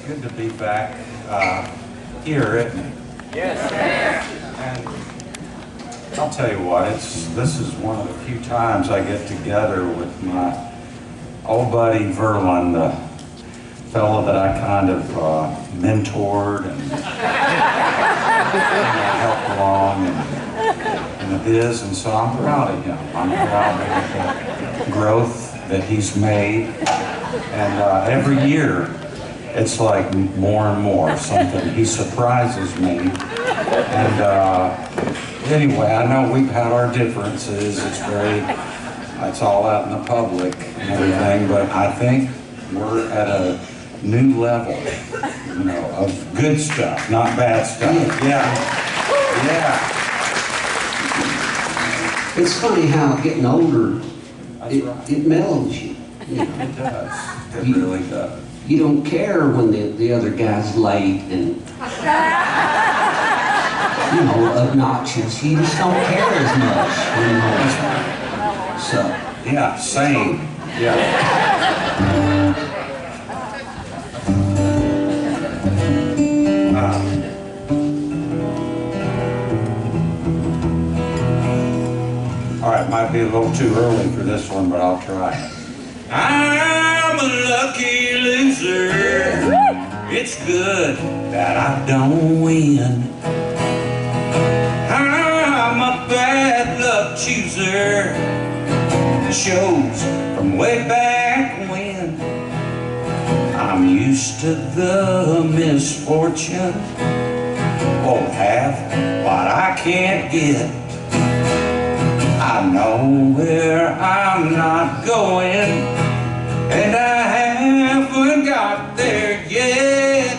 good to be back here, isn't it? Yes. And I'll tell you what, this is one of the few times I get together with my old buddy Verlon, the fellow that I kind of mentored and helped along in the biz, and so I'm proud of him. I'm proud of the growth that he's made, and every year it's like more and more something. He surprises me, and anyway, I know we've had our differences. It's all out in the public and everything, but I think we're at a new level, you know, of good stuff, not bad stuff. Yeah. It's funny how getting older, Right. it mellows you. You know? It does. It really does. You don't care when the other guy's late and, you know, obnoxious. You just don't care as much anymore. So, Yeah, same. Yeah. All right, might be a little too early for this one, but I'll try. I'm a lucky loser. It's good that I don't win. I'm a bad luck chooser. It shows from way back when. I'm used to the misfortune. Won't have what I can't get. I know where I'm not going, and I haven't got there yet.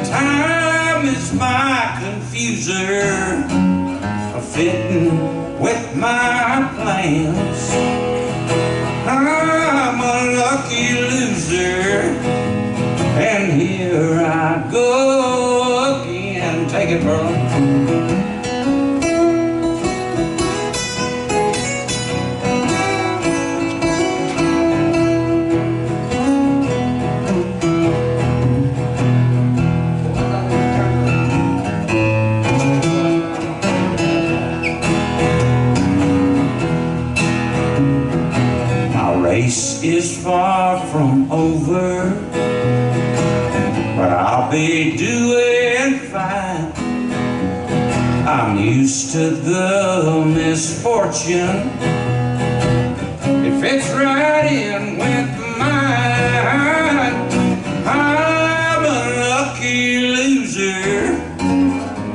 Time is my confuser, fitting with my plans. I'm a lucky loser, and here I go again. Take it, Verlon. Race is far from over, but I'll be doing fine. I'm used to the misfortune. It fits right in with mine. I'm a lucky loser.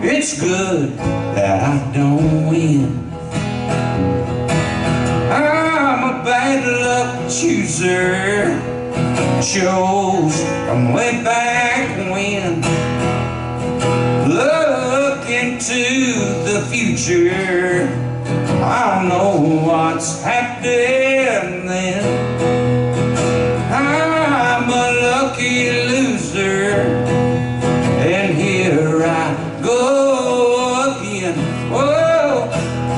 It's good that I don't win. Bad luck chooser, shows from way back when. Look into the future, I'll know what's happening then. I'm a lucky loser, and here I go again. Oh,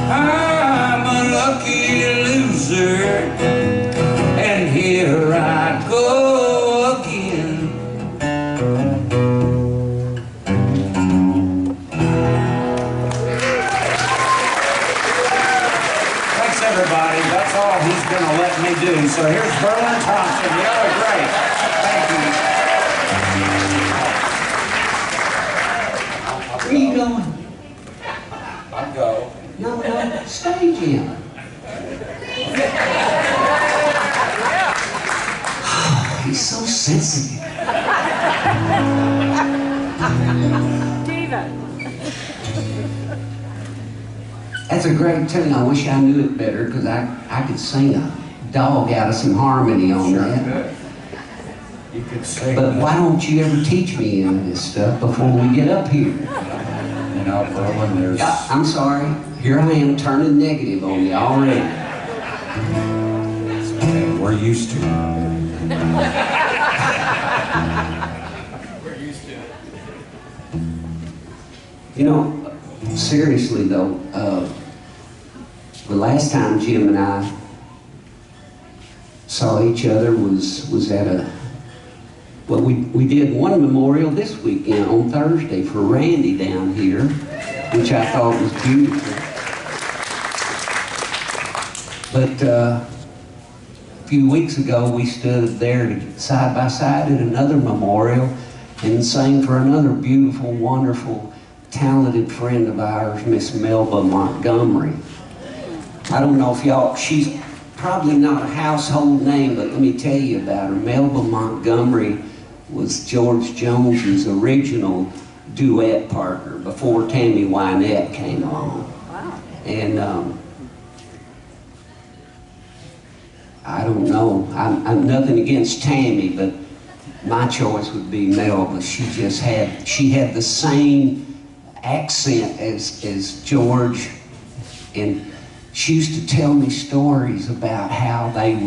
I'm a lucky loser, and here I go again. Thanks, everybody. That's all he's going to let me do. So here's Verlon Thompson. You are great. Thank you. where you going? I'll go. No, stay, Jim. He's so sensitive. Diva. That's a great tune. I wish I knew it better, because I could sing a dog out of some harmony on that. Good. You could sing. But why don't you ever teach me any of this stuff before we get up here? You know, Verlon, there's... I'm sorry. Here I am turning negative on you already. We're used to it. We're used to it. You know, seriously though, the last time Jim and I saw each other was at a Well, we did one memorial this weekend on Thursday for Randy down here, which I thought was beautiful. But a few weeks ago, we stood there side by side at another memorial and sang for another beautiful, wonderful, talented friend of ours, Miss Melba Montgomery. I don't know if y'all, she's probably not a household name, but let me tell you about her. Melba Montgomery was George Jones's original duet partner before Tammy Wynette came along. Wow. And I don't know, I'm nothing against Tammy, but my choice would be Melba. She had the same accent as George, and she used to tell me stories about how they'd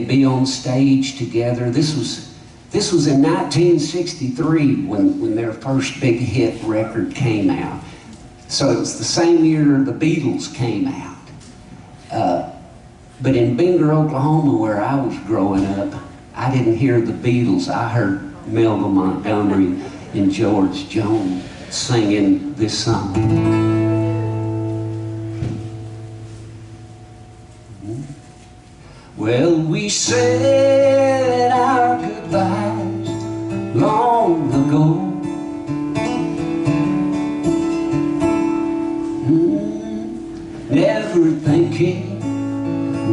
be on stage together. This was in 1963 when their first big hit record came out. So it was the same year the Beatles came out. But in Binger, Oklahoma, where I was growing up, I didn't hear the Beatles. I heard Melba Montgomery and George Jones singing this song. Well, we said our goodbyes long ago. Never thinking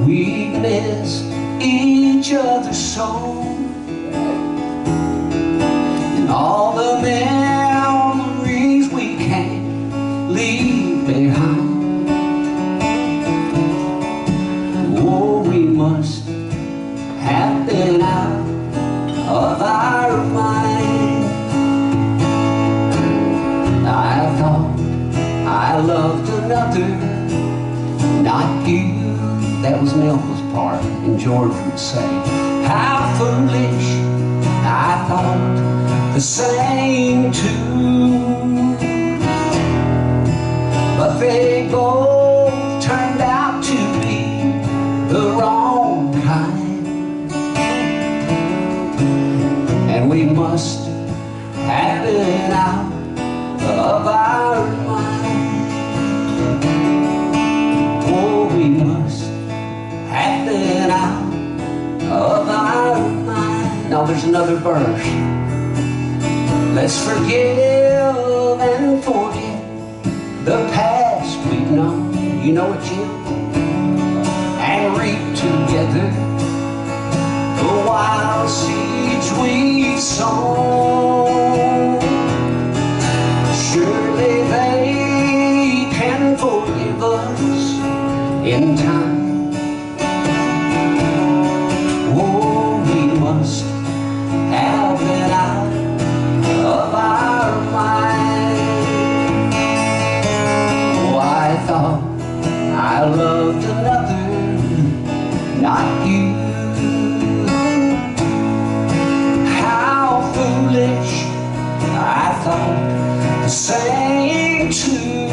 we'd miss each other so. And all the memories we can't leave behind. Oh, we must have been out of our mind. I thought I loved another, not you. That was Melba's part, and George would say, how foolish, I thought the same too. But they both turned out to be the wrong kind, and we must have been out of our mind. Oh, we must have been out of our mind. Now there's another verse. Let's forgive and forget the past we've known. You know it, Jim? And reap together the wild seeds we've sown. Surely they can forgive us in time. Oh, we must have been out of our mind. Oh, I thought I loved another, not you. How foolish, I thought the same too.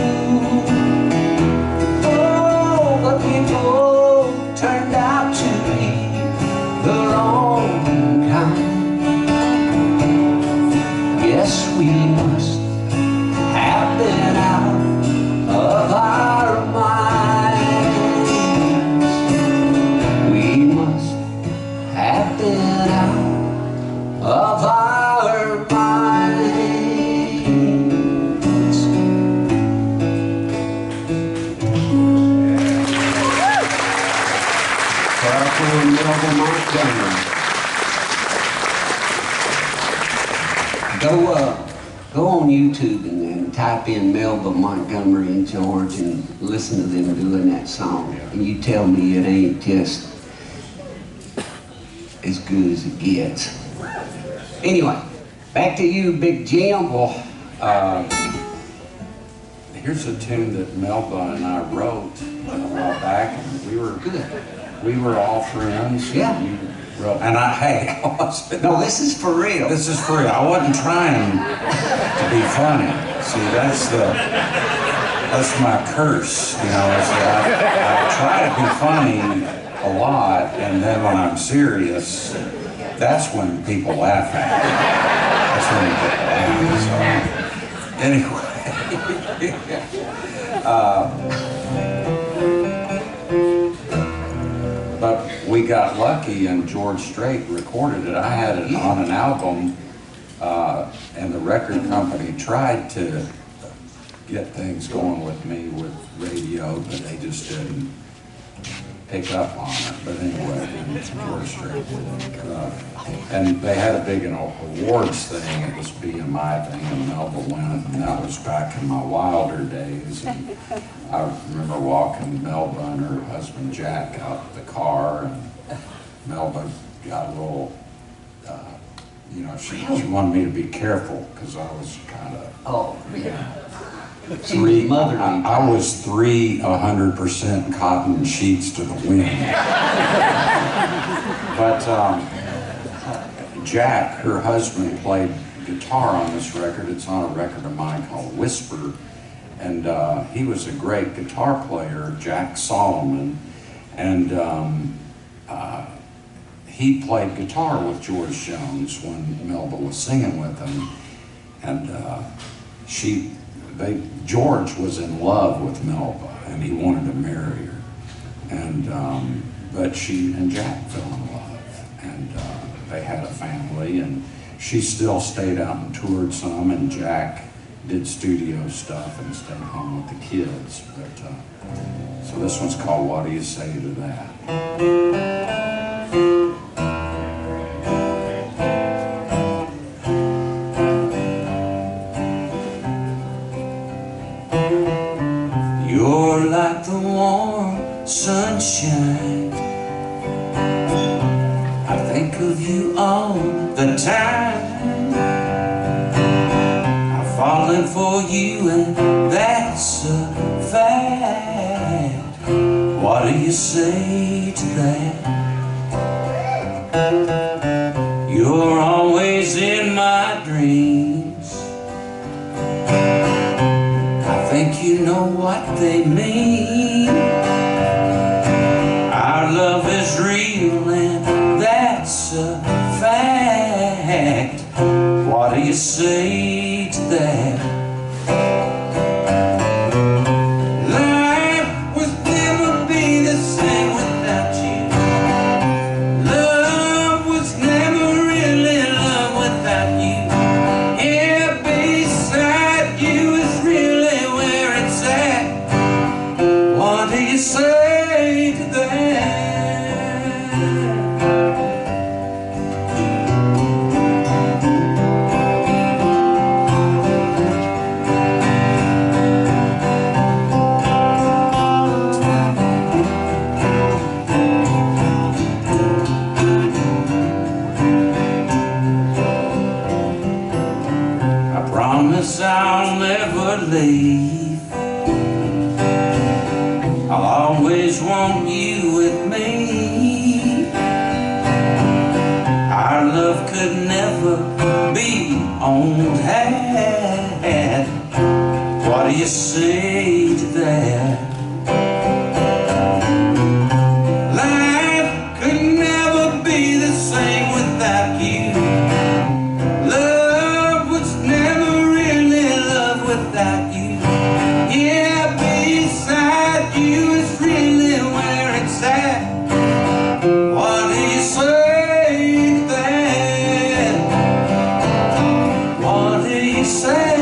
Oh, but we both turned out to be the wrong kind. Yes, we must have been out of our minds. We must have been out of our minds. Powerful Melba Montgomery. Go on YouTube and type in Melba Montgomery and George and listen to them doing that song. And you tell me it ain't just as good as it gets. Anyway, back to you, Big Jim. Well, here's a tune that Melba and I wrote a while back. We were all friends. Yeah. And I No, this is for real. This is for real. I wasn't trying to be funny. See, that's my curse, you know. Is that I try to be funny a lot, and then when I'm serious, That's when people laugh at me. That's when people laugh. So, anyway. But we got lucky and George Strait recorded it. I had it on an album, and the record company tried to get things going with me with radio, but they just didn't pick up on it. But anyway, George Strait did it. And they had a big awards thing. It was BMI thing, and Melba went, and that was back in my wilder days. And I remember walking Melba and her husband Jack out of the car, and Melba got a little, you know, she wanted me to be careful because I was kind of. Oh, yeah. I was 100% cotton sheets to the wind. But Jack, her husband, played guitar on this record. It's on a record of mine called Whisper. And he was a great guitar player, Jack Solomon. And he played guitar with George Jones when Melba was singing with him. And George was in love with Melba, and he wanted to marry her. And but she and Jack fell in love, and they had a family. And she still stayed out and toured some, and Jack did studio stuff and stayed home with the kids. But so this one's called "What Do You Say to That?" You're like the warm sunshine. I think of you all the time. I've fallen for you, and that's a fact. What do you say to that? You're always in my dreams. I think you know what they mean. Our love is real, and that's a fact. What do you say to that? Life would never be the same without you. Love was never really love without you. Here beside you is really where it's at. What do you say to that? I promise I'll never leave. I'll always want you with me. Our love could never be owned had. What do you say to that? Life could never be the same without you. Love was never really love without you. Yeah, beside you is really where it's at. What do you say to that? What do you say?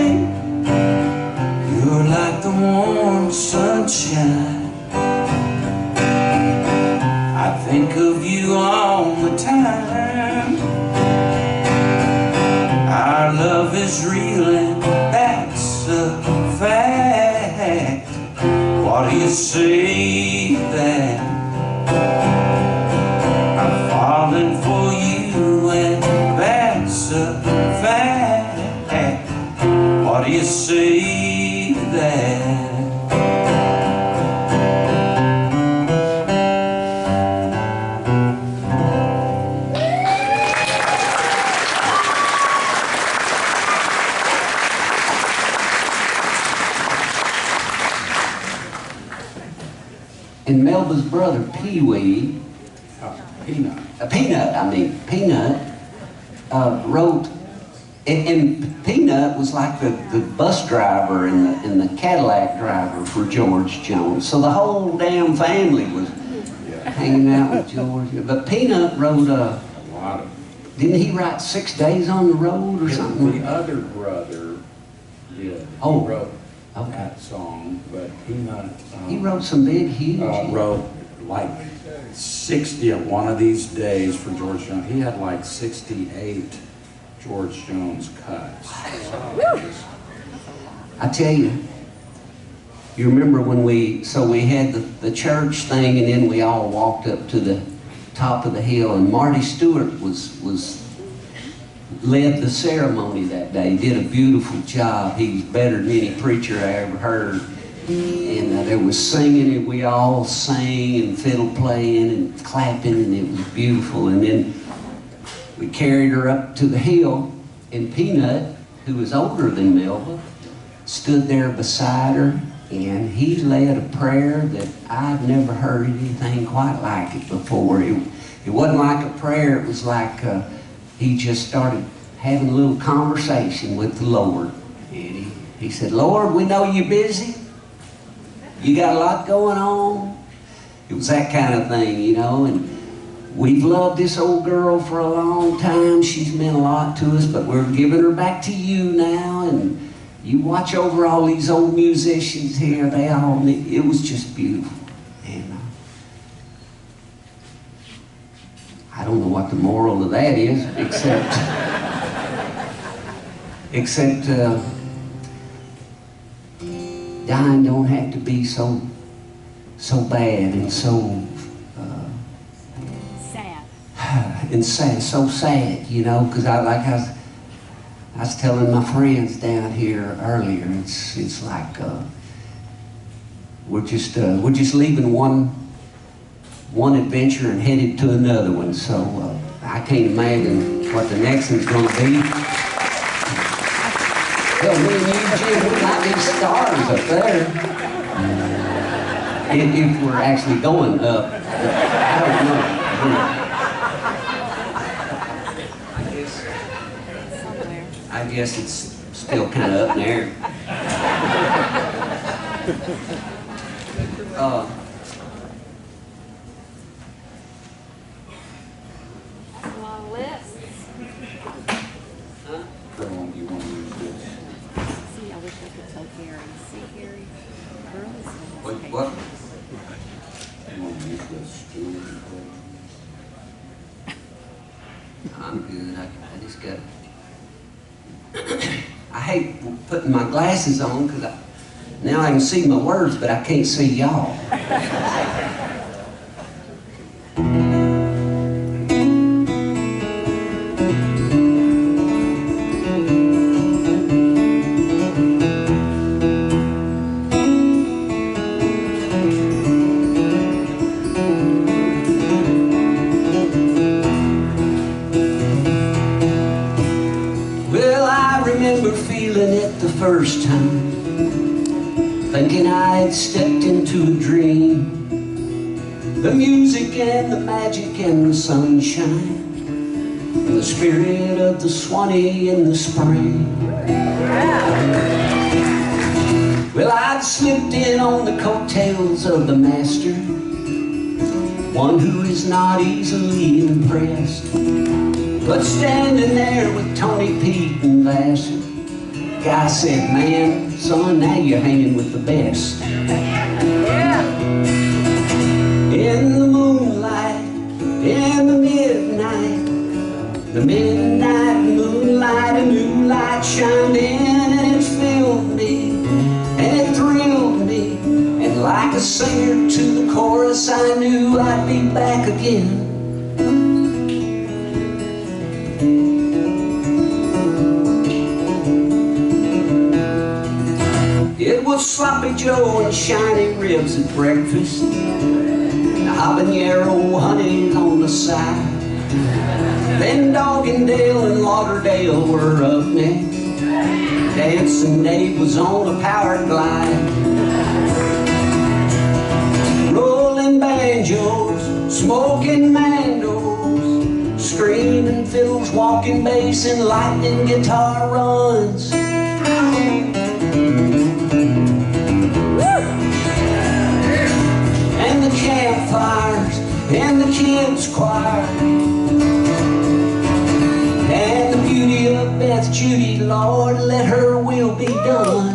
You're like the warm sunshine. I think of you all the time. Our love is real, and that's a fact. What do you say to that? I'm falling for you, and that's a fact. What do you say to that? And Melba's brother, Pee-wee, Peanut. Peanut, wrote, and Peanut was like the bus driver and the Cadillac driver for George Jones. So the whole damn family was hanging out with George. But Peanut wrote A lot of. didn't he write 6 Days on the Road or something? The other brother did. Oh, He wrote okay. that song, but Peanut. He wrote some big, huge. Wrote like 60 of One of These Days for George Jones. He had like 68 George Jones cuts. I tell you, you remember when we had the church thing, and then we all walked up to the top of the hill, and Marty Stewart led the ceremony that day. He did a beautiful job. He was better than any preacher I ever heard. And there was singing, and we all sang, and fiddle playing, and clapping, and it was beautiful. And then we carried her up to the hill, and Peanut, who was older than Melba, stood there beside her, and he led a prayer that I've never heard anything quite like it before. It wasn't like a prayer, it was like he just started having a little conversation with the Lord. And he said, Lord, we know you're busy. You got a lot going on. It was that kind of thing, you know, and we've loved this old girl for a long time. She's meant a lot to us, but we're giving her back to you now, and you watch over all these old musicians here. It was just beautiful. And I don't know what the moral of that is, except dying don't have to be so bad and so sad, so sad, you know, because I was telling my friends down here earlier, it's like we're just leaving one adventure and headed to another one. So I can't imagine what the next one's going to be. Hell, me and you, Jim, we might be stars up there. If we're actually going up, I don't know. I guess it's still kind of up in the air. A lot of lists. How long do you want to use this? See, I wish I could tell Gary. See, Gary, girls. What? You want to use this too? I'm good. I just got. I hate putting my glasses on because now I can see my words, but I can't see y'all. First time, thinking I had stepped into a dream. The music and the magic and the sunshine, and the spirit of the Suwannee in the spring. Well, I'd slipped in on the coattails of the master, one who is not easily impressed. But standing there with Tony, Pete, and Vassar, guy said, man, son, now you're hanging with the best. Yeah. In the moonlight, in the midnight moonlight, a new light shined in, and it filled me, and it thrilled me. And like a singer to the chorus, I knew I'd be back again. It was sloppy Joe and shiny ribs at breakfast, and habanero honey on the side. Then Doggendale and Lauderdale were up next. Dancing Dave was on a power glide. Rolling banjos, smoking mandos, screaming fiddles, walking bass, and lightning guitar runs. And the campfires, and the kids' choir, and the beauty of Beth Judy, Lord, let her will be done.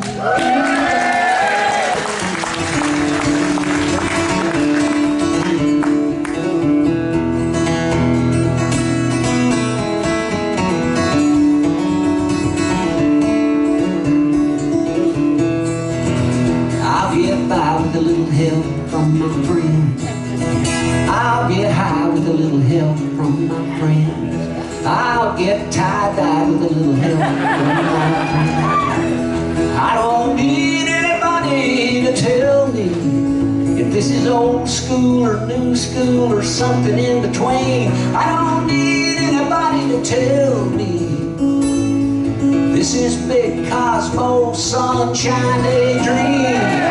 I'll get by with a little help from my friends. I'll get high with a little help from my friends. I'll get tie-dye with a little help from my friends. I don't need anybody to tell me if this is old school or new school or something in between. I don't need anybody to tell me this is big cosmos, sunshine, daydream.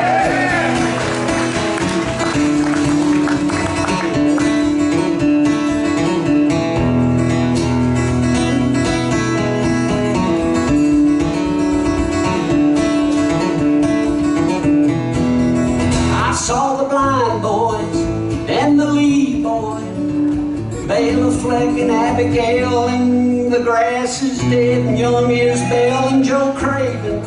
Saw the blind boys and the lead boy, Bela Fleck and Abigail, and the grass is dead, and young Isabel, and Joe Craven,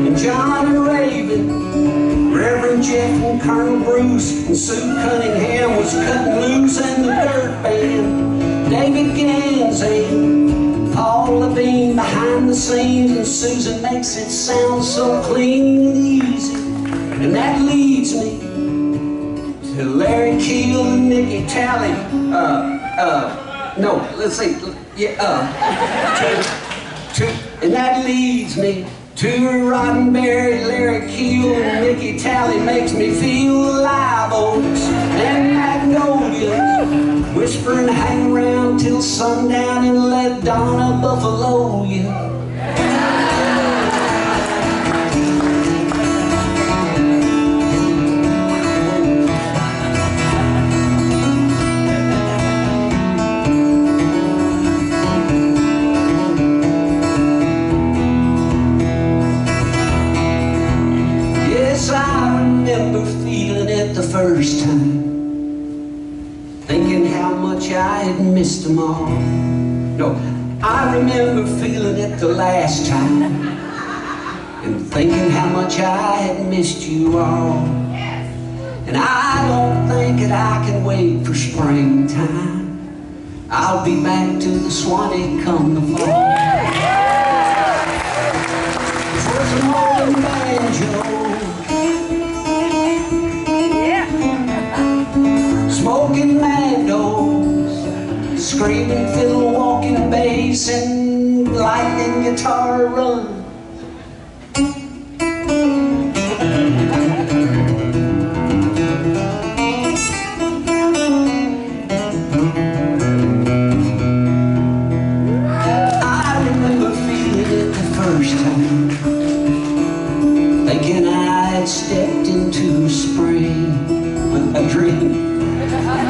and John and Raven, Reverend Jeff and Colonel Bruce, and Sue Cunningham was cutting loose, and the Dirt Band, David Ganzane, Paul Levine behind the scenes, and Susan makes it sound so clean and easy, and that leads me to Larry Keel and Nicky Talley, no, let's see, yeah, and that leads me to Roddenberry, Larry Keel and Nicky Talley makes me feel alive, oaks and magnolias, whisper and hang around till sundown and let Donna buffalo you. First time, thinking how much I had missed them all. No, I remember feeling it the last time, and thinking how much I had missed you all. And I don't think that I can wait for springtime. I'll be back to the Suwannee come the fall. For some old banjo, smoking mandos, screaming fiddle, walking bass, and lightning guitar runs. I remember feeling it the first time, thinking I had stepped into spring with a dream.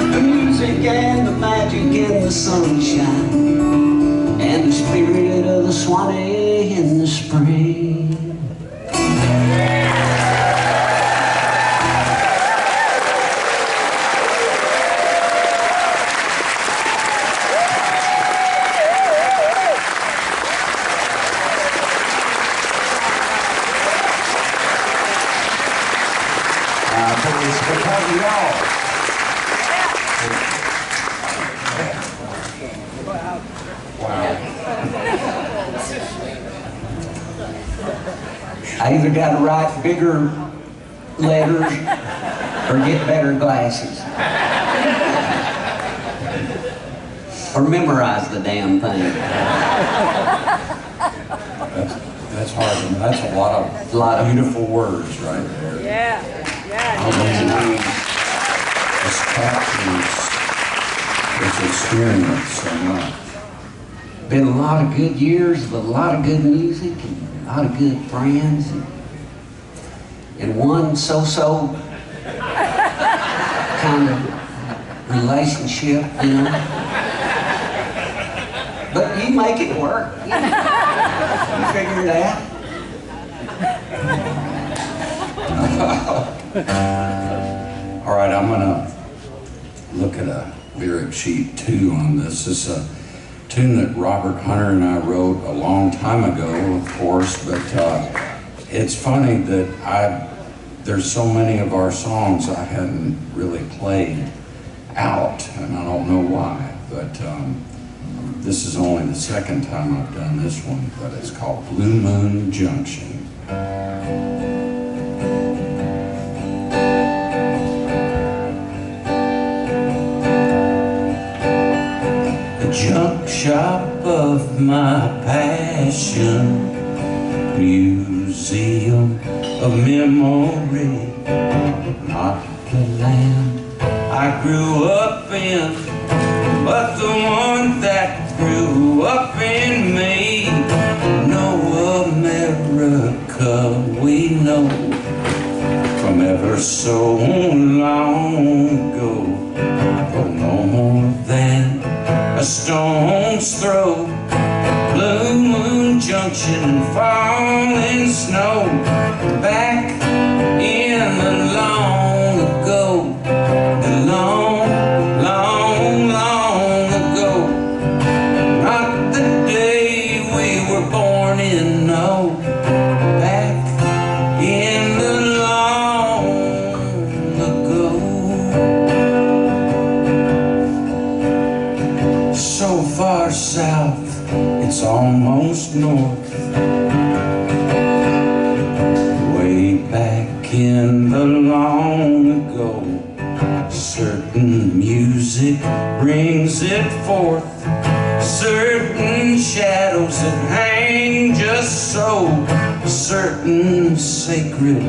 The music and the magic and the sunshine and the spirit of the Suwannee in the spring. It's because of y'all. I either got to write bigger letters or get better glasses. Or memorize the damn thing. That's hard. I mean, that's a lot of beautiful words right there. Yeah. This captures this experience so much. Been a lot of good years with a lot of good music and a lot of good friends and one so-so kind of relationship, you know. But you make it work. You figure it out. All right, I'm gonna look at a lyric sheet too on this. This is a tune that Robert Hunter and I wrote a long time ago, of course, but it's funny that there's so many of our songs I hadn't really played out, and I don't know why, but this is only the second time I've done this one, but it's called Blue Moon Junction. The junk shop of my passion, museum of memory, not the land I grew up in, but the one that grew up in me. No America we know from ever so long ago, oh, no more than a stone's throw. Blue Moon Junction, falling snow, back in the long ago, the long, long, long ago. Not the day we were born in, no, back in the long ago. So far south, it's almost north, way back in the long ago. Certain music brings it forth, certain shadows that hang just so, certain sacred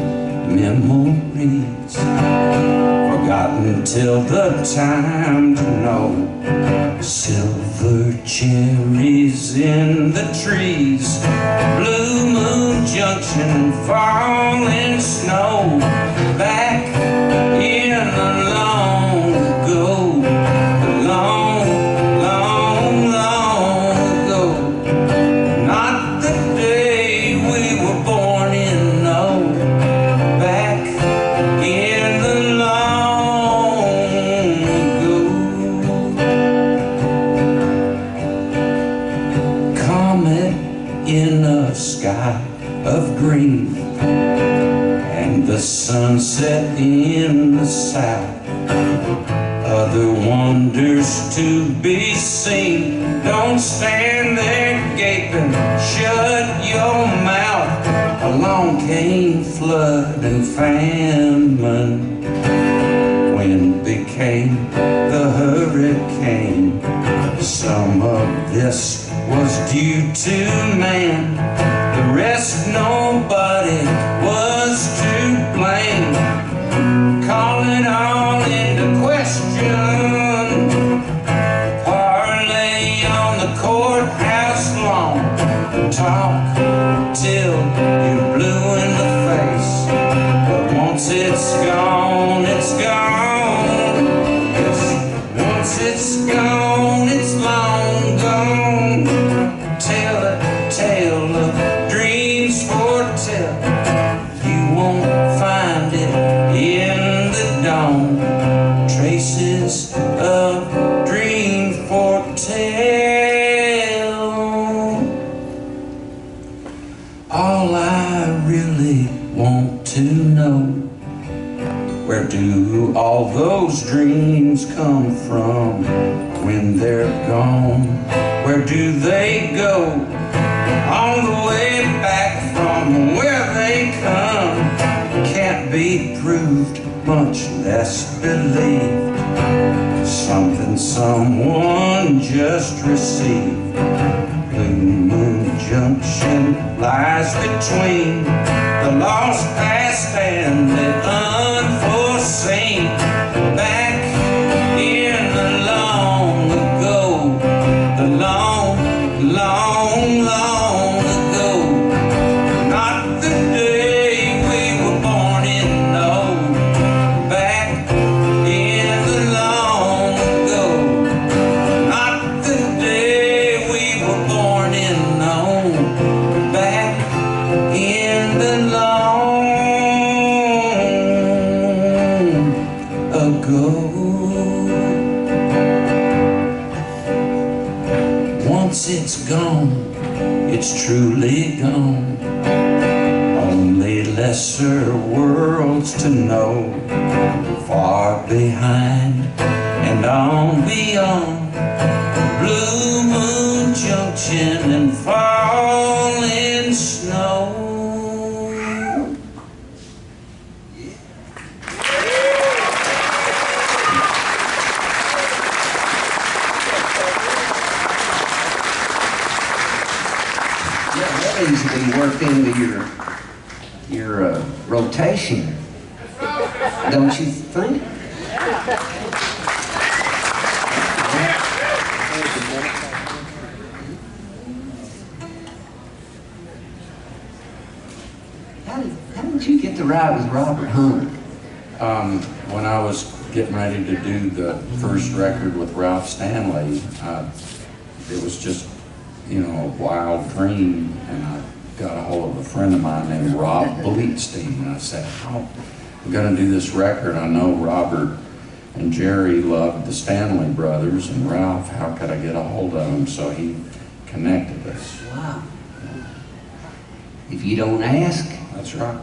memories forgotten till the time to know. Silver cherries in the trees, Blue Moon Junction, falling snow, back in the long ago, the long, long, long ago. Not the day we were born in, no, back in the long ago. Comet in a sky of green, and the sunset in the south. Other wonders to be seen. Don't stand there gaping, shut your mouth. Along came flood and famine, wind became the hurricane. Some of this was due to man, the rest nobody was to blame. Call it all into question, parlay on the courthouse lawn, talk till you're blue in the face, but once it's gone, it's gone. Yes, once it's gone, it's long gone. Tell a tale of dreams foretell, you won't find it in the dawn. Traces of dream foretell. All I really want to know, where do all those dreams come from when they're gone? Where do they go? All the way back from where they come. Can't be proved, much less believed. Something someone just received. Blue Moon Junction lies between the lost past and the unforeseen. Back in the long ago, the long, long, long ago. Not the day we were born in, no, back in the long ago. Not the day we it's truly gone. Only lesser worlds to know, far behind and on beyond Blue Moon Junction and falling snow. That needs to be worked into your rotation, don't you think? How did you get to ride with Robert Hunt? When I was getting ready to do the first record with Ralph Stanley, it was just, you know, a wild dream, and I got a hold of a friend of mine named Rob Bleetstein, and I said, oh, we're going to do this record. I know Robert and Jerry loved the Stanley brothers, and Ralph, how could I get a hold of him? So he connected us. Wow. If you don't ask. That's right.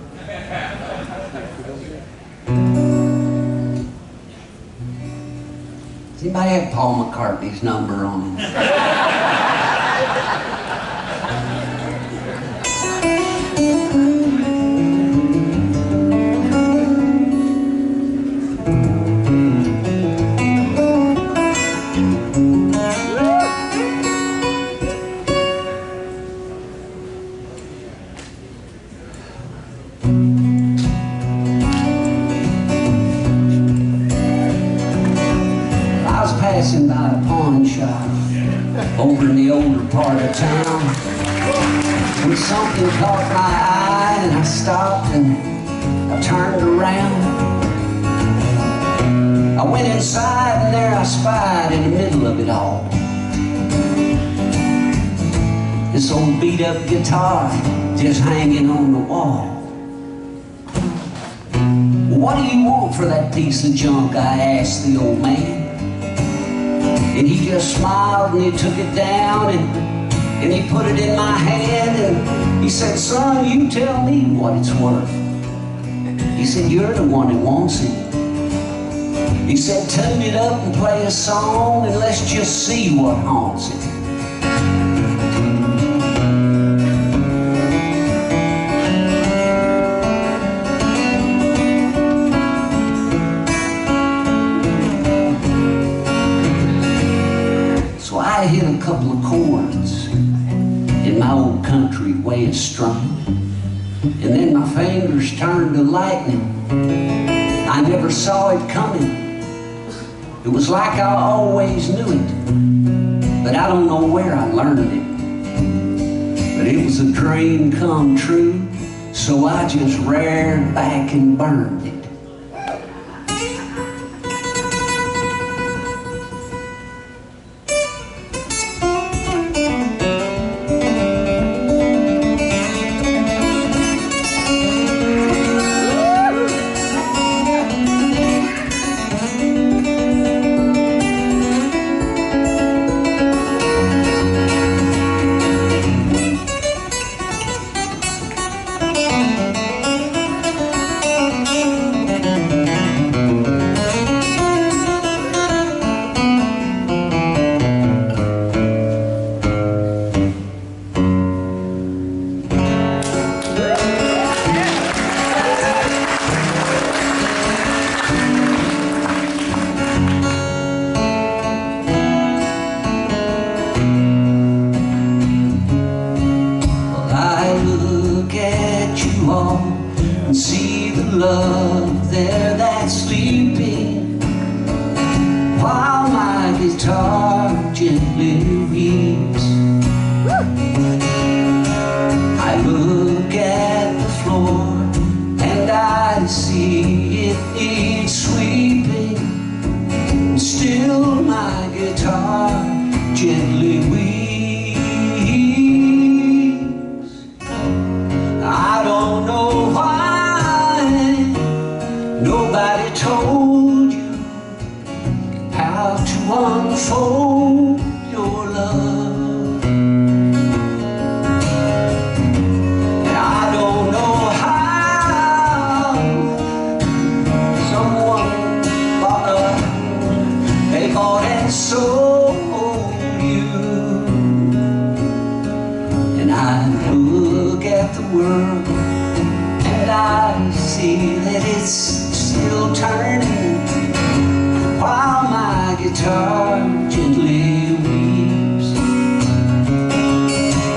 Does anybody have Paul McCartney's number on him? Passing by a pawn shop over in the older part of town, when something caught my eye and I stopped and I turned around. I went inside and there I spied in the middle of it all this old beat up guitar just hanging on the wall. What do you want for that piece of junk? I asked the old man. And he just smiled and he took it down and he put it in my hand and he said, son, you tell me what it's worth. He said, you're the one who wants it. He said, tune it up and play a song and let's just see what haunts it. I hit a couple of chords in my old country way of strumming, and then my fingers turned to lightning. I never saw it coming. It was like I always knew it, but I don't know where I learned it. But it was a dream come true, so I just reared back and burned it. And see the love there that's sleeping, while my guitar gently weeps. I look at the floor and I see it needs sweeping, and still my guitar gently weeps. I don't know why nobody I look at the world and I see that it's still turning, while my guitar gently weeps.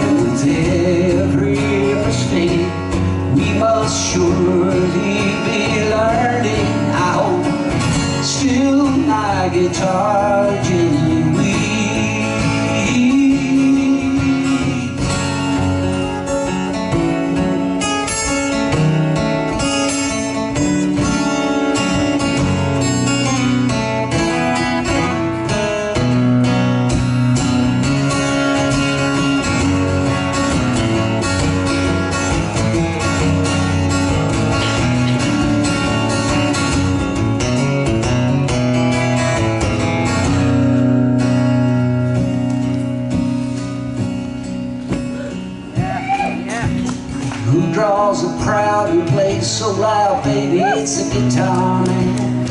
And with every mistake we must surely be learning. I hope still my guitar gently weeps. Who draws a crowd and plays so loud, baby? It's a guitar man.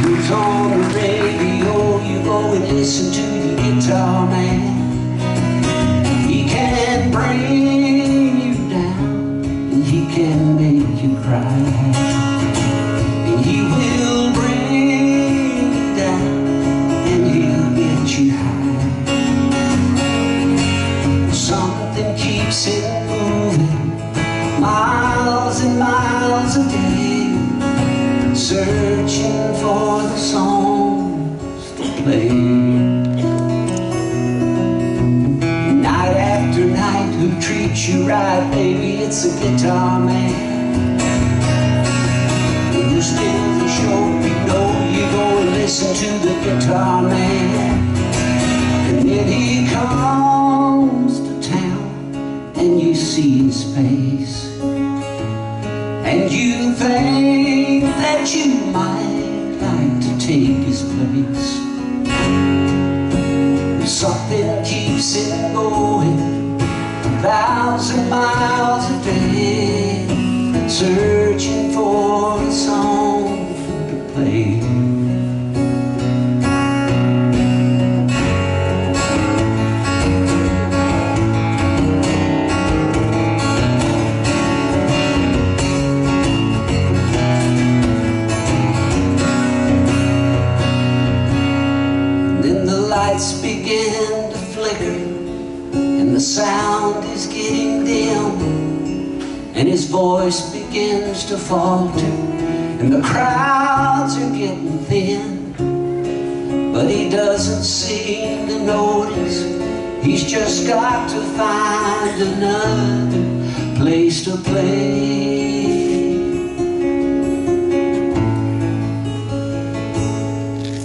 Who's on the radio? You go and listen to the guitar man. He can bring you down and he can make you cry. And he will bring you down and he'll get you high. Something keeps it moving, miles and miles a day, searching for the songs to play. Night after night, who treats you right, baby? It's a guitar man. Who steals the show? You know you go and listen to the guitar man. And then he comes to town and you see his face, and you think that you might like to take his place. Something keeps it going, 1,000 miles a day, searching for a song to play. Lights begin to flicker and the sound is getting dim, and his voice begins to falter and the crowds are getting thin. But he doesn't seem to notice, he's just got to find another place to play.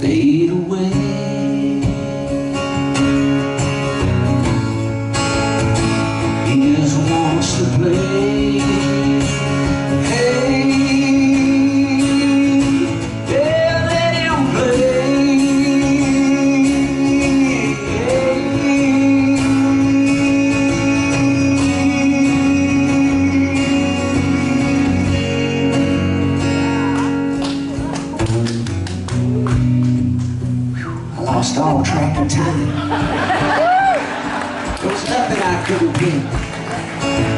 Fade away. Wants to play. Hey, yeah, let him play. I lost all track of time. There was nothing I couldn't pick.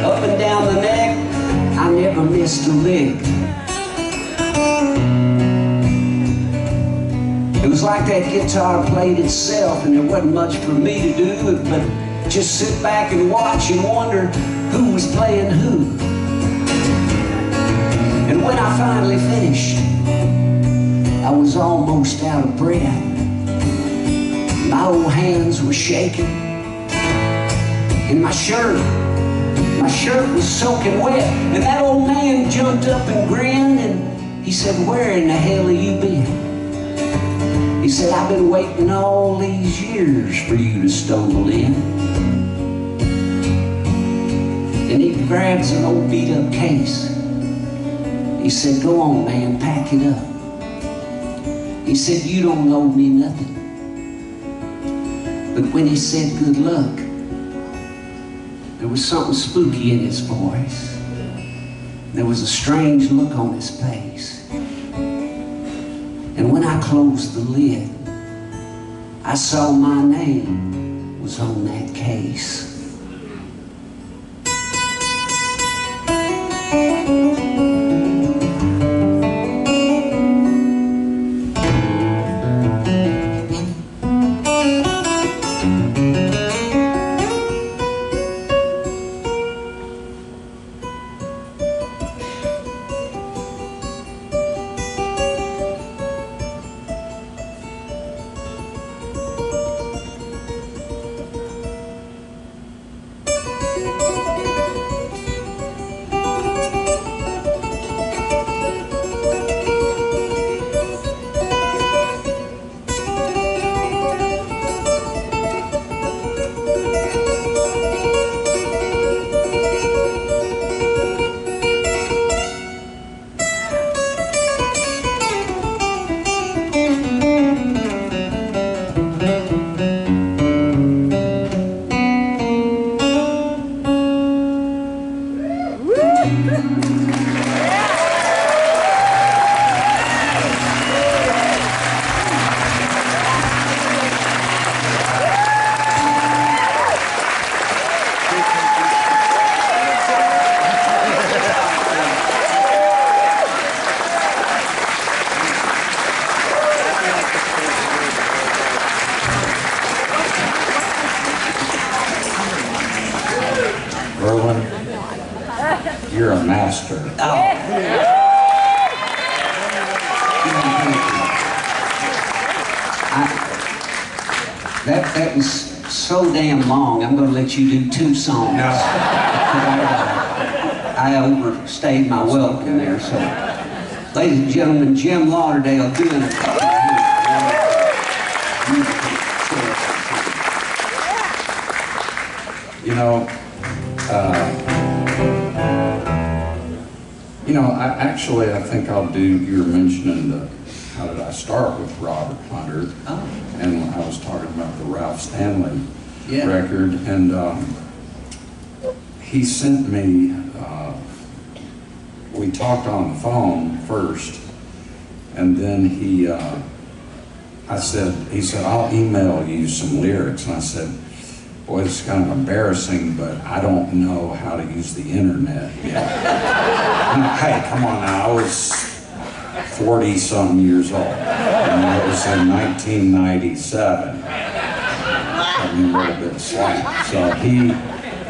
Up and down the neck, I never missed a lick. It was like that guitar played itself, and there wasn't much for me to do but just sit back and watch and wonder who was playing who. And when I finally finished, I was almost out of breath. My old hands were shaking, and my shirt was soaking wet. And that old man jumped up and grinned, and he said, "Where in the hell have you been?" He said, "I've been waiting all these years for you to stumble in." And he grabs an old beat up case. He said, "Go on, man, pack it up." He said, "You don't owe me nothing." But when he said good luck, there was something spooky in his voice. There was a strange look on his face. And when I closed the lid, I saw my name was on that case. Verlon, you're a master. That was so damn long. I'm going to let you do 2 songs. No. I overstayed my welcome there. So, ladies and gentlemen, Jim Lauderdale doing a couple of I think I'll do. You were mentioning how did I start with Robert Hunter, and I was talking about the Ralph Stanley record, and he sent me. We talked on the phone first, and then he said, I'll email you some lyrics, and I said, boy, it's kind of embarrassing, but I don't know how to use the internet yet. Hey, come on now, I was 40-some years old, and it was in 1997. I mean, a little bit of slang. So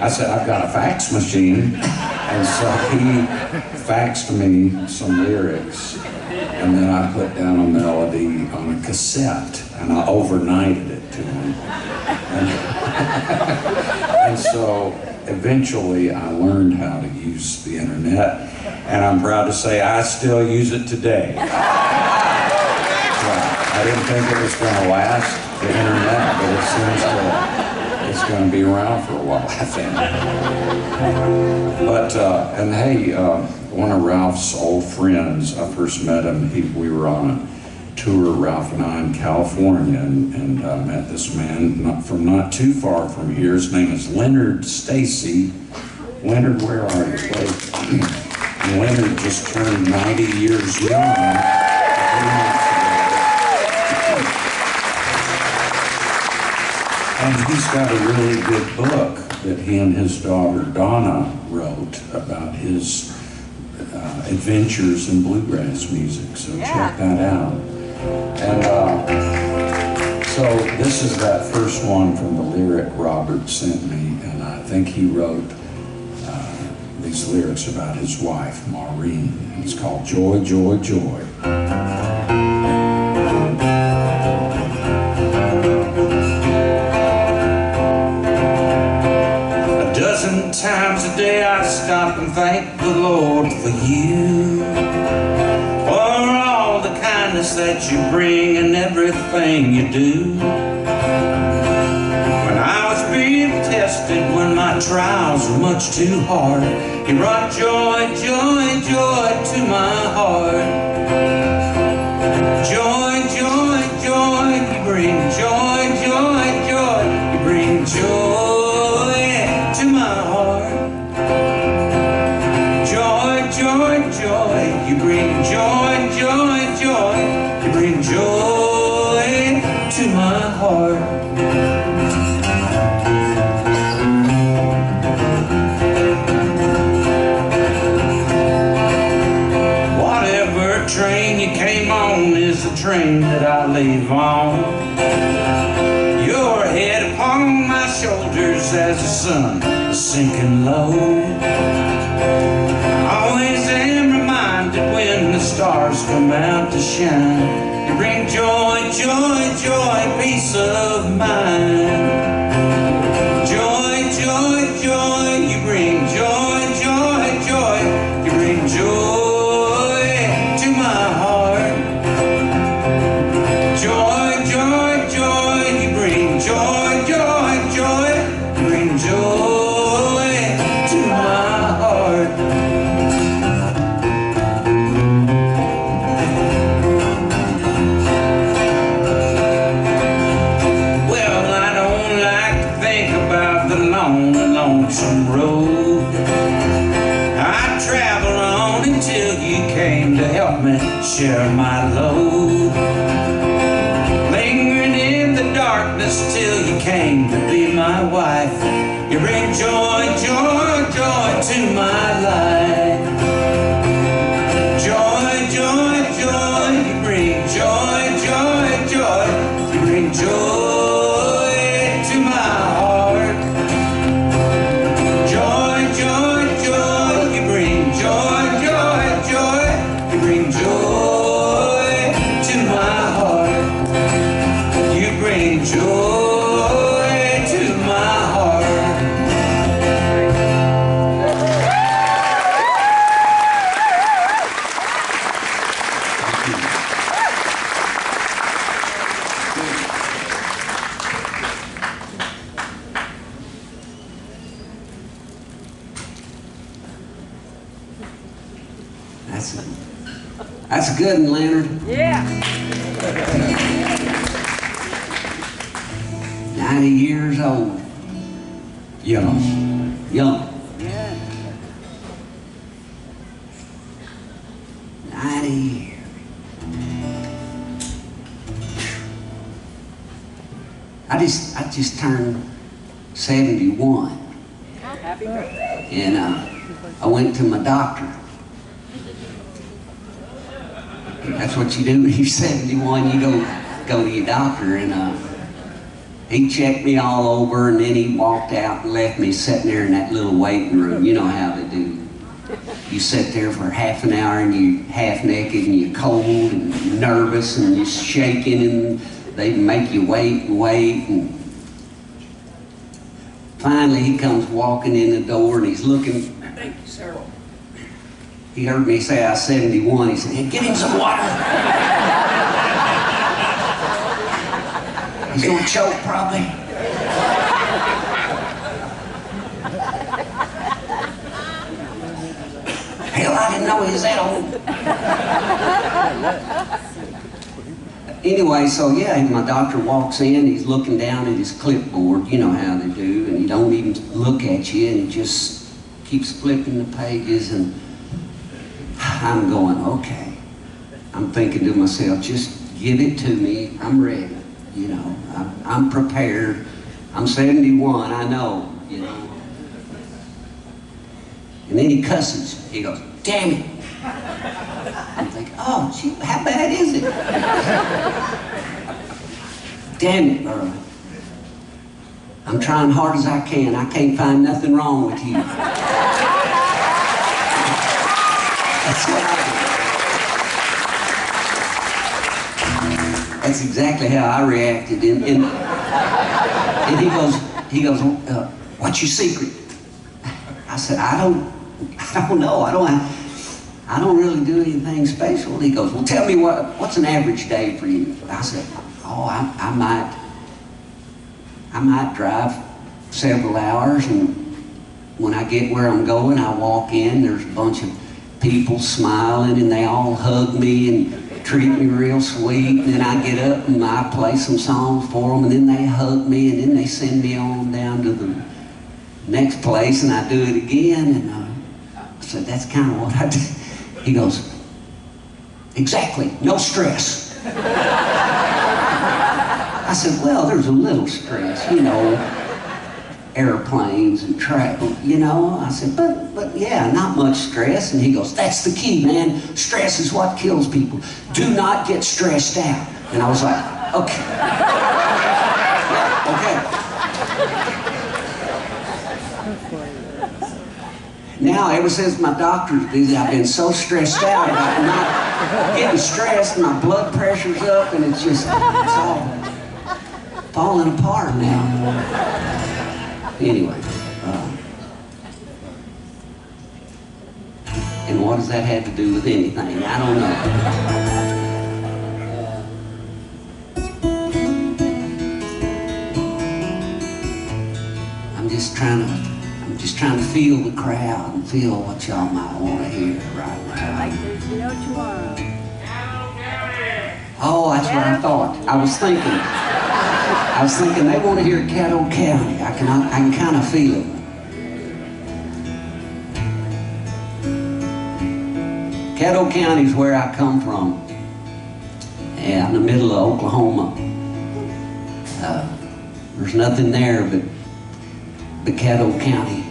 I said, I've got a fax machine, and so he faxed me some lyrics, and then I put down a melody on a cassette, and I overnighted it to him. And so eventually I learned how to use the internet, and I'm proud to say I still use it today. I didn't think it was going to last, the internet, but it seems it's going to be around for a while, I think. But, and hey, one of Ralph's old friends, I first met him, we were on a tour, Ralph and I, in California, and met this man from not too far from here. His name is Leonard Stacy. Leonard, where are you? Leonard just turned 90 years young. And he's got a really good book that he and his daughter Donna wrote about his adventures in bluegrass music. So check that out. And so this is that first one from the lyric Robert sent me, and I think he wrote these lyrics about his wife, Maureen. It's called Joy, Joy, Joy. A dozen times a day I stop and thank the Lord for you, for all the kindness that you bring and everything you do. When I was being tested, when my trials were much too hard, you brought joy, joy, joy to my heart. Joy, joy, joy, you bring joy, joy, joy, you bring joy to my heart. Joy, joy, joy, you bring joy, joy, joy, you bring joy to my heart. Train you came on is the train that I leave on. Your head upon my shoulders as the sun is sinking low. I always am reminded when the stars come out to shine. You bring joy, joy, joy, peace of mind. Joy, joy, joy, you bring joy, joy, joy, you bring joy. Lonesome road I travel on until you came to help me share my load. Lingering in the darkness till you came to be my wife. You bring joy, joy, joy to my life. Joy, joy, joy, you bring joy, joy, joy, you bring joy to my heart. Joy, That's a good one, Leonard. Yeah. 90 years old. Young. Young. Yeah. 90 years. I just turned 71. Happy birthday. And I went to my doctor. That's what you do when you're 71. You go to your doctor, and he checked me all over, and then he walked out and left me sitting there in that little waiting room. You know how they do. You sit there for half an hour, and you're half naked, and you're cold and nervous, and you're shaking, and they make you wait and wait. And finally, he comes walking in the door, and he's looking. Thank you, sir. He heard me say I was 71. He said, "Hey, get him some water." He's gonna choke probably. Hell, I didn't know he was that old. Anyway, so yeah, my doctor walks in, he's looking down at his clipboard, you know how they do, and he don't even look at you, and he just keeps flipping the pages, and I'm going, okay. I'm thinking to myself, just give it to me, I'm ready, you know, I'm prepared. I'm 71, I know, you know. And then he cusses, he goes, "Damn it." I'm thinking, oh, gee, how bad is it? Damn it, Verlon. I'm trying hard as I can. I can't find nothing wrong with you. That's what I do. That's exactly how I reacted. And he goes, "What's your secret?" I said, I don't know. I don't really do anything special. And he goes, "Well, tell me what's an average day for you?" I said, "Oh, I might drive several hours, and when I get where I'm going, I walk in, there's a bunch of people smiling, and they all hug me and treat me real sweet, and then I get up and I play some songs for them, and then they hug me, and then they send me on down to the next place, and I do it again." And I said, "That's kind of what I do." He goes, "Exactly, no stress." I said, "Well, there's a little stress, you know, airplanes and travel, you know." I said, but yeah, not much stress." And he goes, "That's the key, man. Stress is what kills people. Do not get stressed out." And I was like, okay. Yeah, okay. Now, ever since my doctor's visit, I've been so stressed out about not getting stressed, and my blood pressure's up, and it's all falling apart now. Anyway, and what does that have to do with anything? I don't know. I'm just trying to feel the crowd and feel what y'all might want to hear right now. Like there's no tomorrow. Oh, that's what I thought. I was thinking they want to hear Caddo County. I can kind of feel it. Caddo County is where I come from. Yeah, in the middle of Oklahoma. There's nothing there but Caddo County.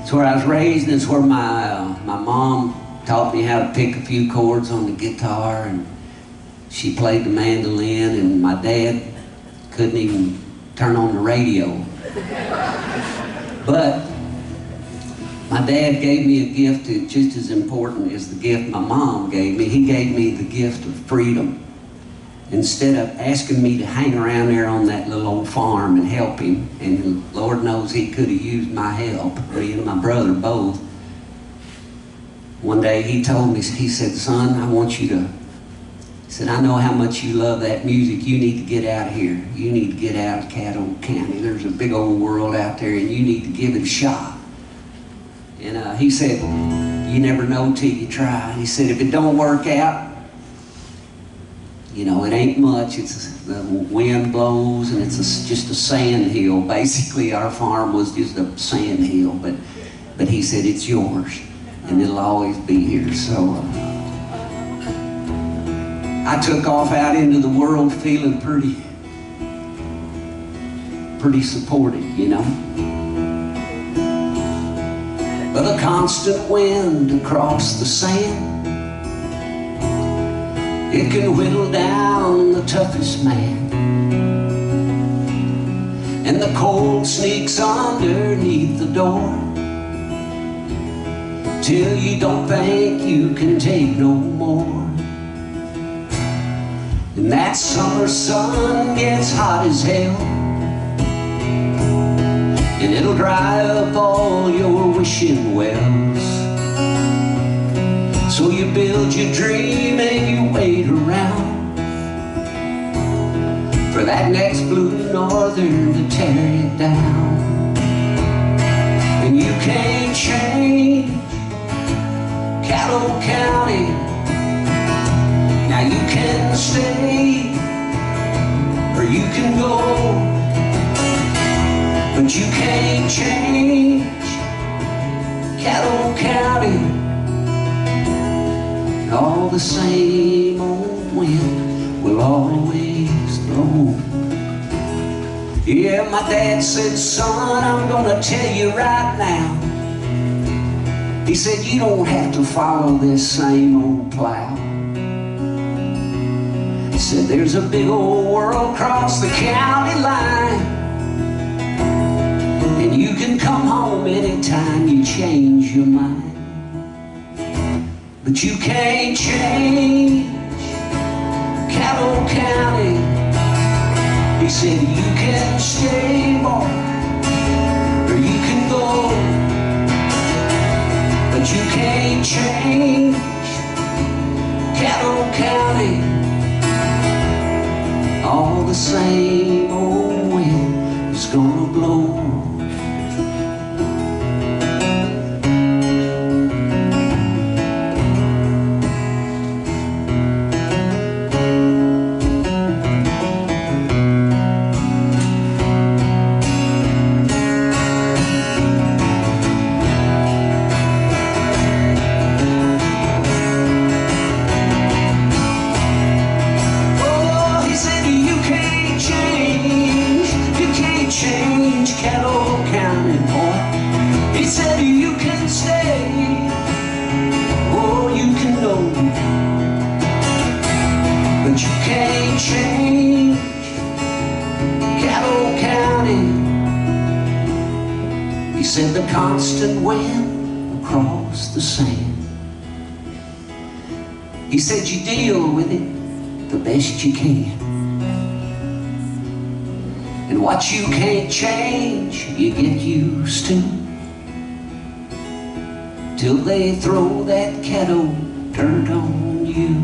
It's where I was raised, and it's where my mom taught me how to pick a few chords on the guitar, and she played the mandolin, and my dad couldn't even turn on the radio. But my dad gave me a gift that's just as important as the gift my mom gave me. He gave me the gift of freedom. Instead of asking me to hang around there on that little old farm and help him, and Lord knows he could have used my help, me and my brother both. One day he told me, he said, "Son, I want you He said, I know how much you love that music. You need to get out of here. You need to get out of Caddo County. There's a big old world out there, and you need to give it a shot. And he said, you never know till you try. He said, if it don't work out, you know, it ain't much. It's the wind blows, and it's just a sand hill. Basically, our farm was just a sand hill, but he said, it's yours, and it'll always be here. So I took off out into the world feeling pretty supported, you know. But a constant wind across the sand, it can whittle down the toughest man. And the cold sneaks underneath the door till you don't think you can take no more. And that summer sun gets hot as hell, and it'll dry up all your wishing wells. So you build your dream and you wait around for that next blue northern to tear it down. And you can't change Caddo County. Now you can stay or you can go, but you can't change Caddo County. All the same old wind will always blow. Yeah, my dad said, son, I'm gonna tell you right now. He said, you don't have to follow this same old plow. He said, there's a big old world across the county line, and you can come home anytime you change your mind. But you can't change Caddo County. He said, you can stay, boy, or you can go, but you can't change Caddo County. All the same old wind is gonna blow. Said the constant wind across the sand. He said you deal with it the best you can, and what you can't change you get used to, till they throw that Caddo dirt on you.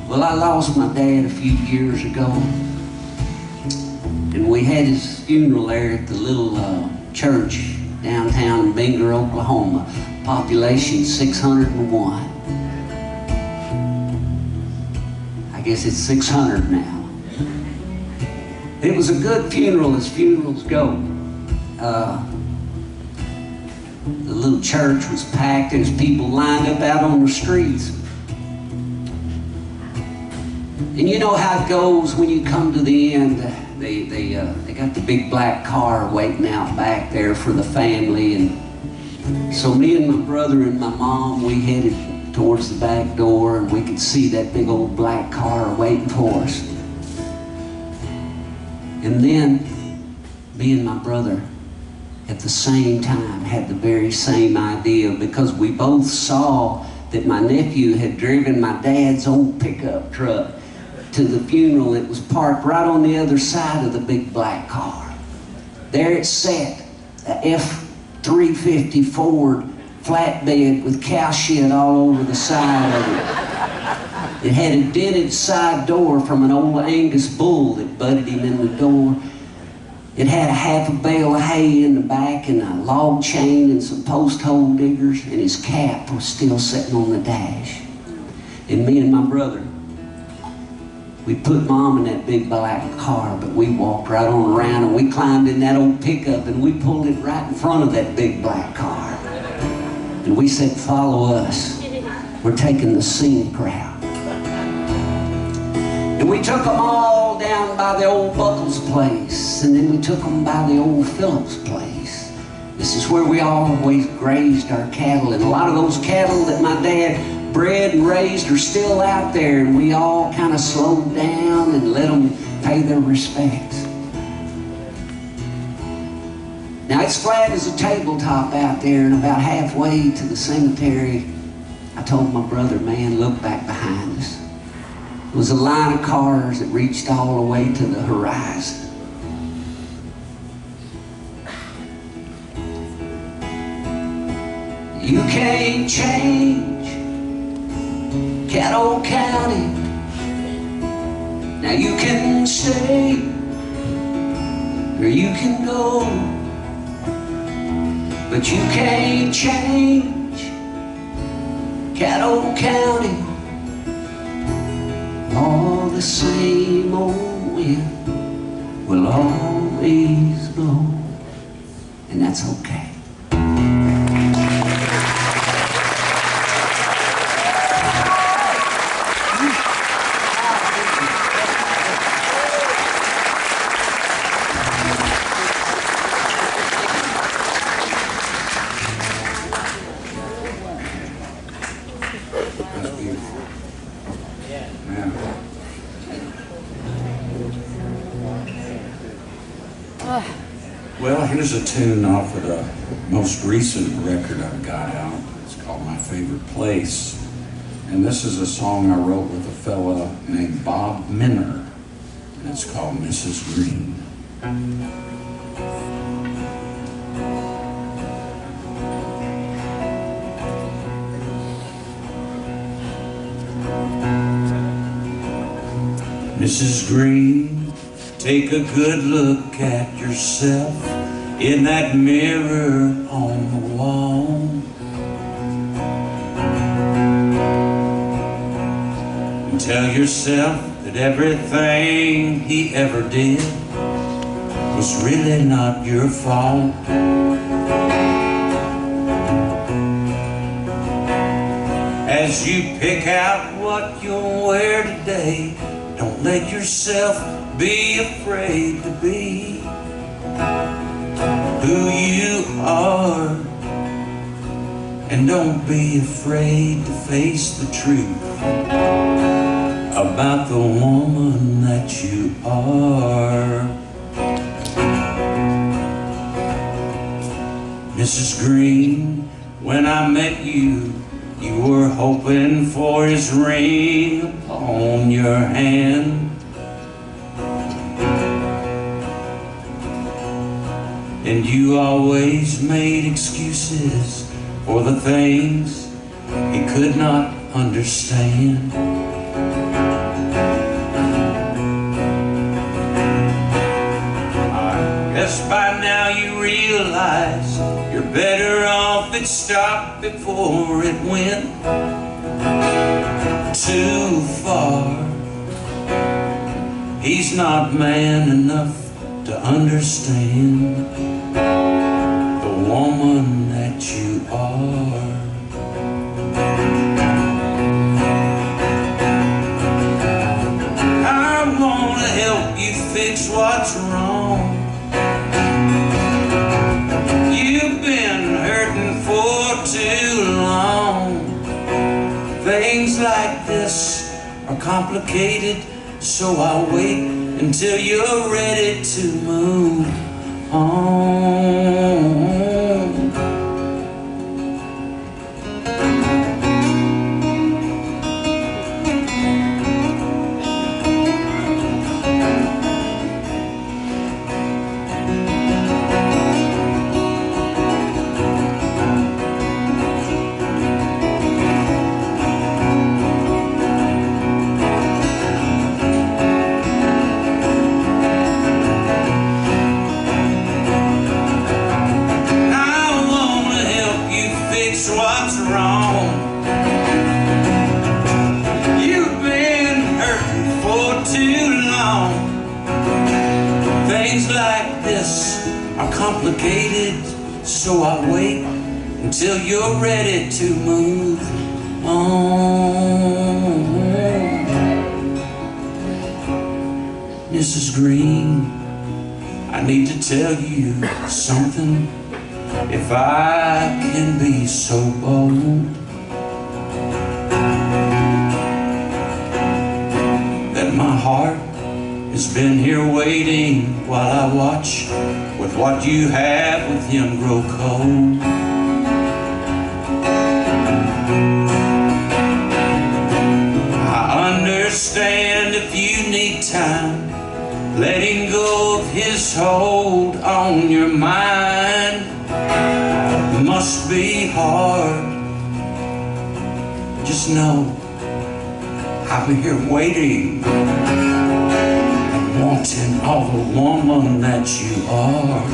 Well, I lost my dad a few years ago, and we had his funeral there at the little church downtown in Binger, Oklahoma. Population 601. I guess it's 600 now. It was a good funeral as funerals go. The little church was packed. There's people lined up out on the streets. And you know how it goes when you come to the end. They got the big black car waiting out back there for the family, and so me and my brother and my mom, we headed towards the back door, and we could see that big old black car waiting for us. And then, me and my brother, at the same time, had the very same idea, because we both saw that my nephew had driven my dad's old pickup truck to the funeral. It was parked right on the other side of the big black car. There it sat, a F-350 Ford flatbed with cow shit all over the side of it. It had a dented side door from an old Angus bull that butted him in the door. It had a half a bale of hay in the back and a log chain and some post hole diggers, and his cap was still sitting on the dash. And me and my brother, we put Mom in that big black car, but we walked right on around and we climbed in that old pickup and we pulled it right in front of that big black car. And we said, "Follow us. We're taking the scenic route." And we took them all down by the old Buckles place, and then we took them by the old Phillips place. This is where we always grazed our cattle, and a lot of those cattle that my dad bred and raised are still out there, and we all kind of slowed down and let them pay their respects. Now it's flat as a tabletop out there, and about halfway to the cemetery, I told my brother, "Man, look back behind us." It was a line of cars that reached all the way to the horizon. You can't change Caddo County. Now you can stay or you can go, but you can't change Caddo County. All the same old wind will always blow, and that's okay. That's beautiful. Man. Well, here's a tune off of the most recent record I've got out. It's called My Favorite Place. And this is a song I wrote with a fella named Bob Minner. And it's called Mrs. Green. Mrs. Green, take a good look at yourself in that mirror on the wall. And tell yourself that everything he ever did was really not your fault. As you pick out what you'll wear today, don't let yourself be afraid to be who you are. And don't be afraid to face the truth about the woman that you are. Mrs. Green, when I met you, you were hoping for his ring upon your hand. And you always made excuses for the things he could not understand. I guess by now you realize you're better off it stopped before it went too far. He's not man enough to understand the woman that you are. I wanna help you fix what's wrong. You've been hurting for too long. complicated, so I'll wait until you're ready to move on. What's wrong? You've been hurting for too long. Things like this are complicated, so I'll wait until you're ready to move on. Mrs. Green, I need to tell you something, if I can be so bold, that my heart has been here waiting while I watch with what you have with him grow cold. I understand if you need time, letting go of his hold on your mind must be hard. Just know I'll be here waiting, wanting all the woman that you are.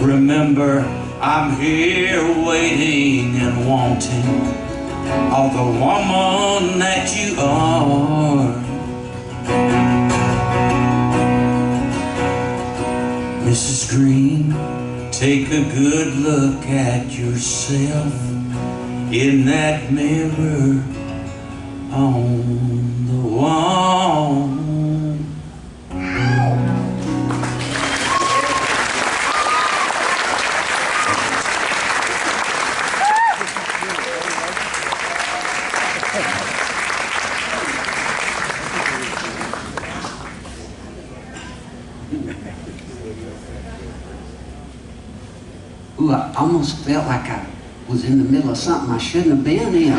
Remember, I'm here waiting and wanting all the woman that you are. Mrs. Green, take a good look at yourself in that mirror on the wall. Ooh, I almost felt like I was in the middle of something I shouldn't have been in.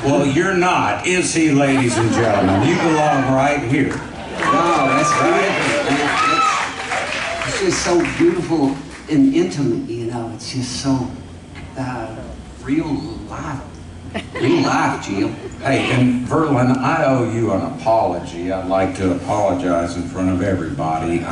Well, you're not, is he, ladies and gentlemen? You belong right here. Wow, that's beautiful. It's just so beautiful and intimate, you know. It's just so real life. Real life, Jill. Hey, and Verlon, I owe you an apology. I'd like to apologize in front of everybody.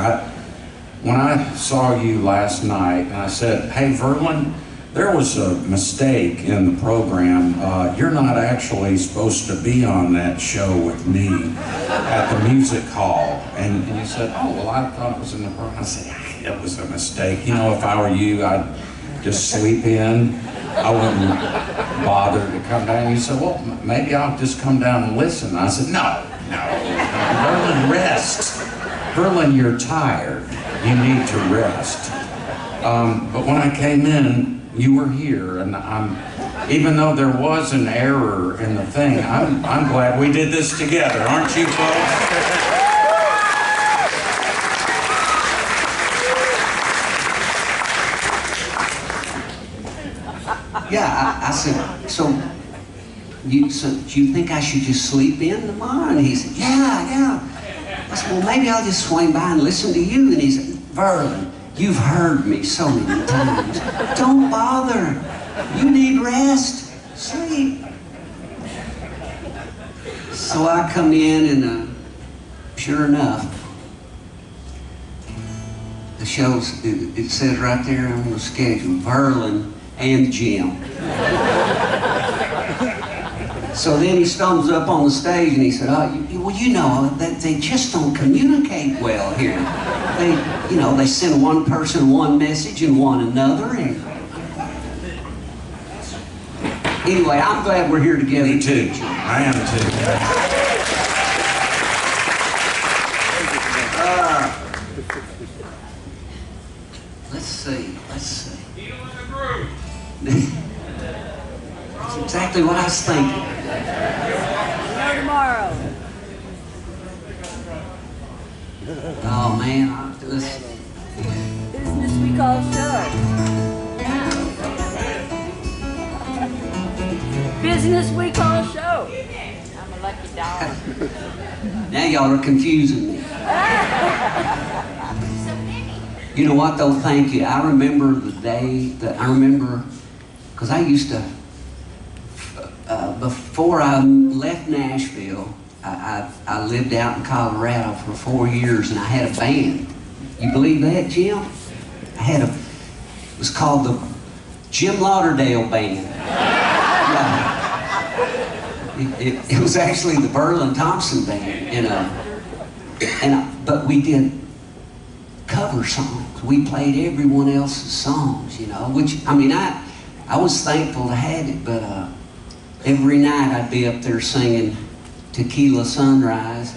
When I saw you last night, and I said, hey, Verlon, there was a mistake in the program. You're not actually supposed to be on that show with me at the music hall. And you said, oh, well, I thought it was in the program. I said, it was a mistake. You know, if I were you, I'd just sleep in. I wouldn't bother to come down. You said, well, maybe I'll just come down and listen. I said, no. Verlon, rest. Verlon, you're tired. You need to rest. But when I came in, you were here, and even though there was an error in the thing, I'm glad we did this together, aren't you, folks? Yeah, I said, so you think I should just sleep in tomorrow? And he said, yeah. I said, well, maybe I'll just swing by and listen to you. And he said, Verlon, you've heard me so many times. Don't bother. You need rest. Sleep. So I come in, and sure enough, the show's, it says right there on the schedule, Verlon and Jim. So then he stumbles up on the stage and he said, oh, well, you know, that they just don't communicate well here. They send one person one message and one another. And anyway, I'm glad we're here together. Me too. I am too. Let's see. That's exactly what I was thinking. No tomorrow. Oh man, listen. Business we call show. Business we call show. I'm a lucky dog. Now y'all are confusing me. You know what though, thank you. I remember the day that because I used to, before I left Nashville, I lived out in Colorado for 4 years and I had a band. You believe that, Jim? It was called the Jim Lauderdale Band. Yeah. It was actually the Verlon Thompson Band, but we did cover songs. We played everyone else's songs, which, I mean, I was thankful to have it, but every night I'd be up there singing Tequila Sunrise,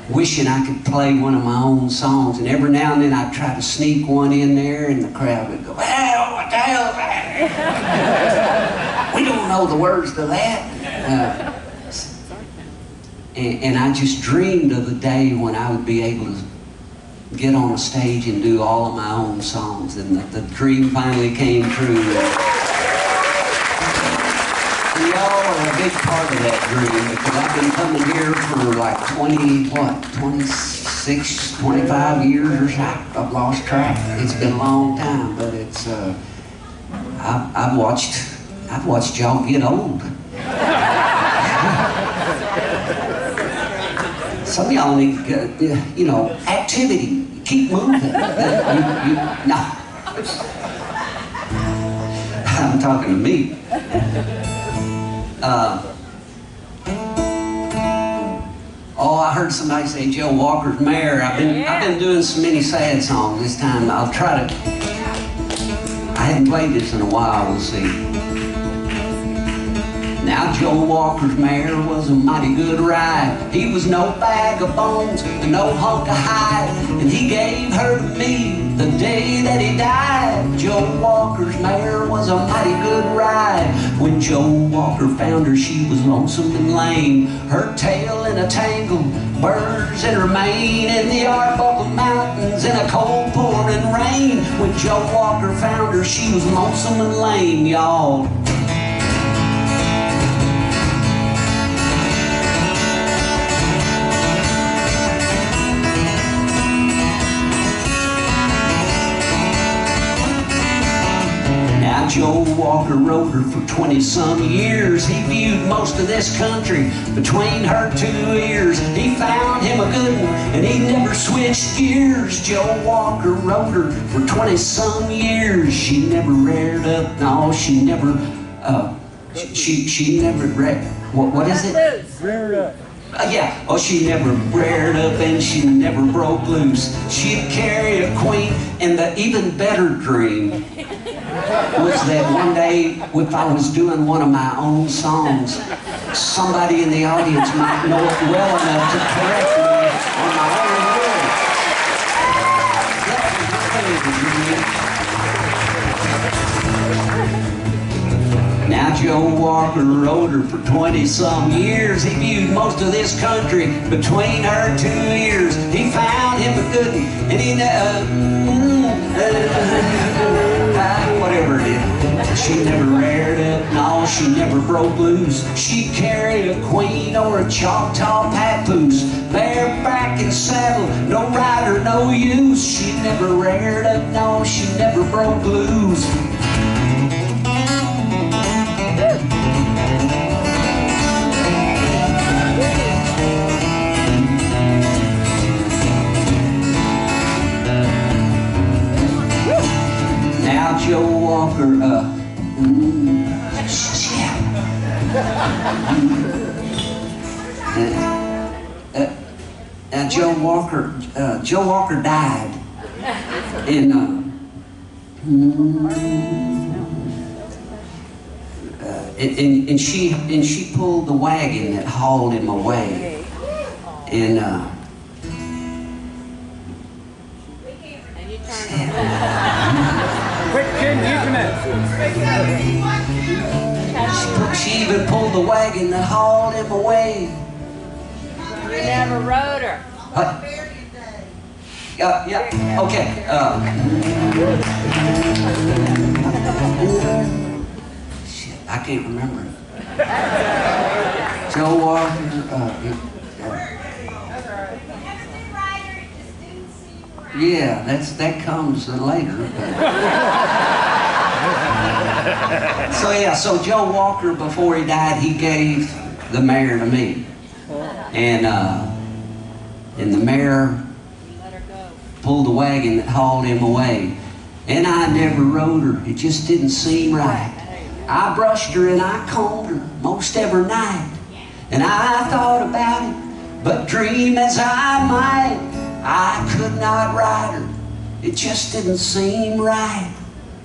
wishing I could play one of my own songs, and every now and then I'd try to sneak one in there, and the crowd would go, "Well, what the hell is that? We don't know the words to that." And I just dreamed of the day when I would be able to get on a stage and do all of my own songs, and the dream finally came true. And y'all are a big part of that dream, because I've been coming here for like 26, 25 years or so. I've lost track. It's been a long time, but it's I've watched y'all get old. Some of y'all need, activity. Keep moving. No. I'm talking to me. I heard somebody say Joe Walker's Mayor. I've been doing so many sad songs this time. I'll try to. I haven't played this in a while. We'll see. Now Joe Walker's Mare was a mighty good ride. He was no bag of bones and no hunk of hide, and he gave her to me the day that he died. Joe Walker's Mare was a mighty good ride. When Joe Walker found her, she was lonesome and lame, her tail in a tangle, birds in her mane, in the Arbuckle Mountains in a cold pouring rain. When Joe Walker found her, she was lonesome and lame, y'all. Joe Walker rode her for 20-some years. He viewed most of this country between her two ears. He found him a good one, and he never switched gears. Joe Walker rode her for 20-some years. She never reared up, no, she never, she never reared, what is it? Reared up. She never reared up and she never broke loose. She'd carry a queen, and the even better dream was that one day, if I was doing one of my own songs, somebody in the audience might know it well enough to correct me on my own words. That was my favorite dream. Now Joe Walker rode her for 20-some years. He viewed most of this country between her two ears. He found him a good one, and he whatever it is. She never reared up, no, she never broke loose. She'd carry a queen or a Choctaw papoose, bareback and saddle, no rider, no use. She never reared up, no, she never broke loose. Now Joe Walker, Joe Walker died in, and she pulled the wagon that hauled him away, and Quick, Jim, you She even pulled the wagon that hauled him away. You never rode her. What? Yeah, okay. Shit, I can't remember. Joe Walker. Yeah, that comes later. So Joe Walker, before he died, he gave the mare to me, and the mare pulled the wagon that hauled him away, and I never rode her. It just didn't seem right. I brushed her and I combed her most every night, and I thought about it, but dream as I might, I could not ride her. It just didn't seem right.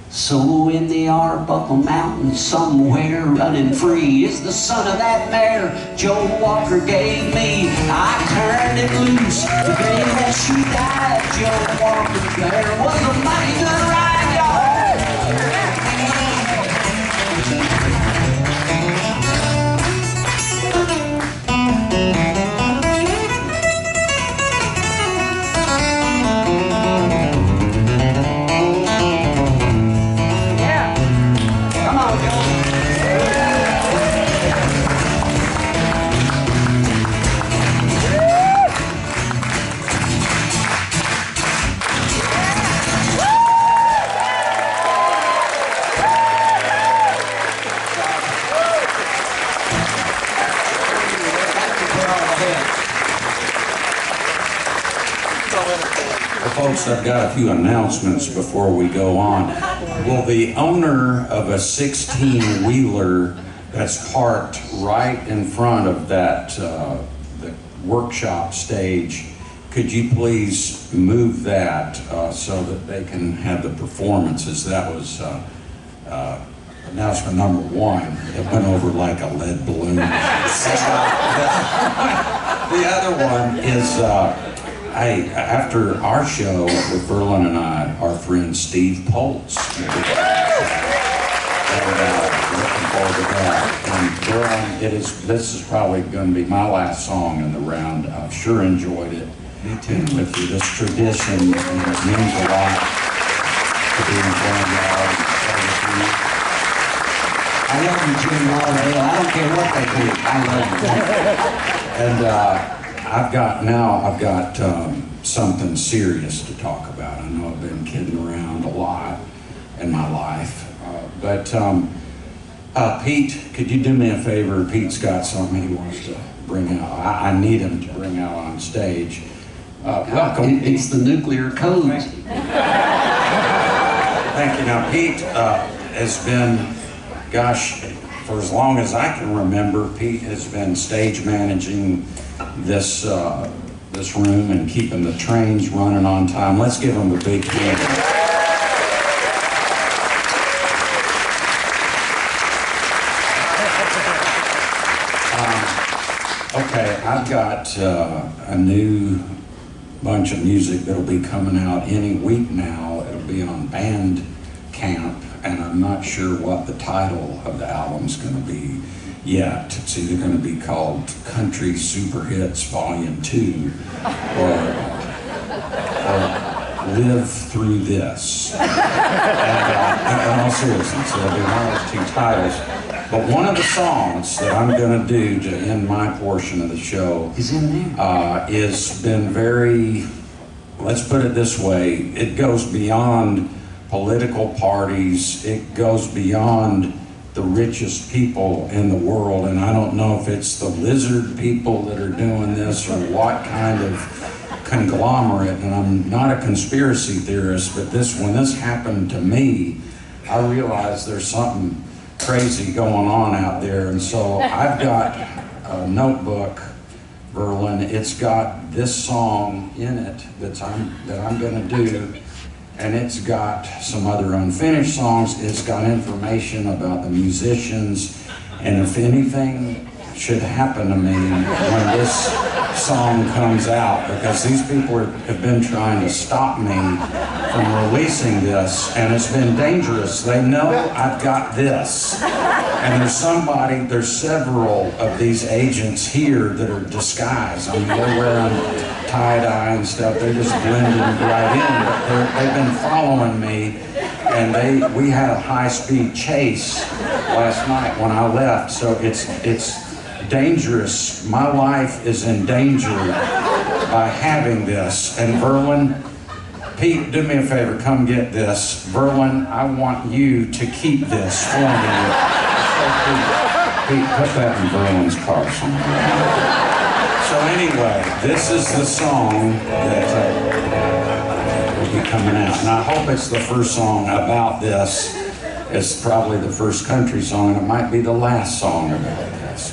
So in the Arbuckle Mountains somewhere, running free, is the son of that mare Joe Walker gave me. I turned it loose the day that she died. Joe Walker's mare was a mighty good ride, y'all. Folks, I've got a few announcements before we go on. Well, the owner of a 16-wheeler that's parked right in front of that the workshop stage, could you please move that so that they can have the performances? That was announcement number one. It went over like a lead balloon. The other one is after our show with Verlon and I, our friend Steve Poltz. Looking forward to that. And Verlon, this is probably going to be my last song in the round. I've sure enjoyed it. Me too. With this tradition, and it means a lot to be enjoying y'all. I love you, Jim Lauderdale. I don't care what they do. I love you. And I've got something serious to talk about. I know I've been kidding around a lot in my life, but Pete, could you do me a favor? Pete's got something he wants to bring out. I need him to bring out on stage. Welcome. It's the nuclear code. Thank you. Now, Pete has been, gosh, for as long as I can remember, Pete has been stage managing this this room and keeping the trains running on time. Let's give him a big hand. Okay, I've got a new bunch of music that'll be coming out any week now. It'll be on Bandcamp, and I'm not sure what the title of the album's going to be yet. It's either going to be called Country Super Hits Volume 2 or Live Through This. And in all seriousness, it'll be one of those two titles. But one of the songs that I'm going to do to end my portion of the show is in there. Is been very, let's put it this way, it goes beyond political parties, it goes beyond the richest people in the world, and I don't know if it's the lizard people that are doing this or what kind of conglomerate, and I'm not a conspiracy theorist, but when this happened to me, I realized there's something crazy going on out there, and so I've got a notebook, Verlon. It's got this song in it that I'm going to do, and it's got some other unfinished songs. It's got information about the musicians, and if anything should happen to me when this song comes out, because these people have been trying to stop me from releasing this, and it's been dangerous. They know I've got this. And there's several of these agents here that are disguised. I mean, they're wearing tie-dye and stuff. They're just blending right in. But they've been following me, and we had a high-speed chase last night when I left. So it's dangerous. My life is in danger by having this. And Verlon, Pete, do me a favor, come get this. Verlon, I want you to keep this for me. Pete, put that in Verlon's car somewhere. So anyway, this is the song that will be coming out. And I hope it's the first song about this. It's probably the first country song, and it might be the last song about this.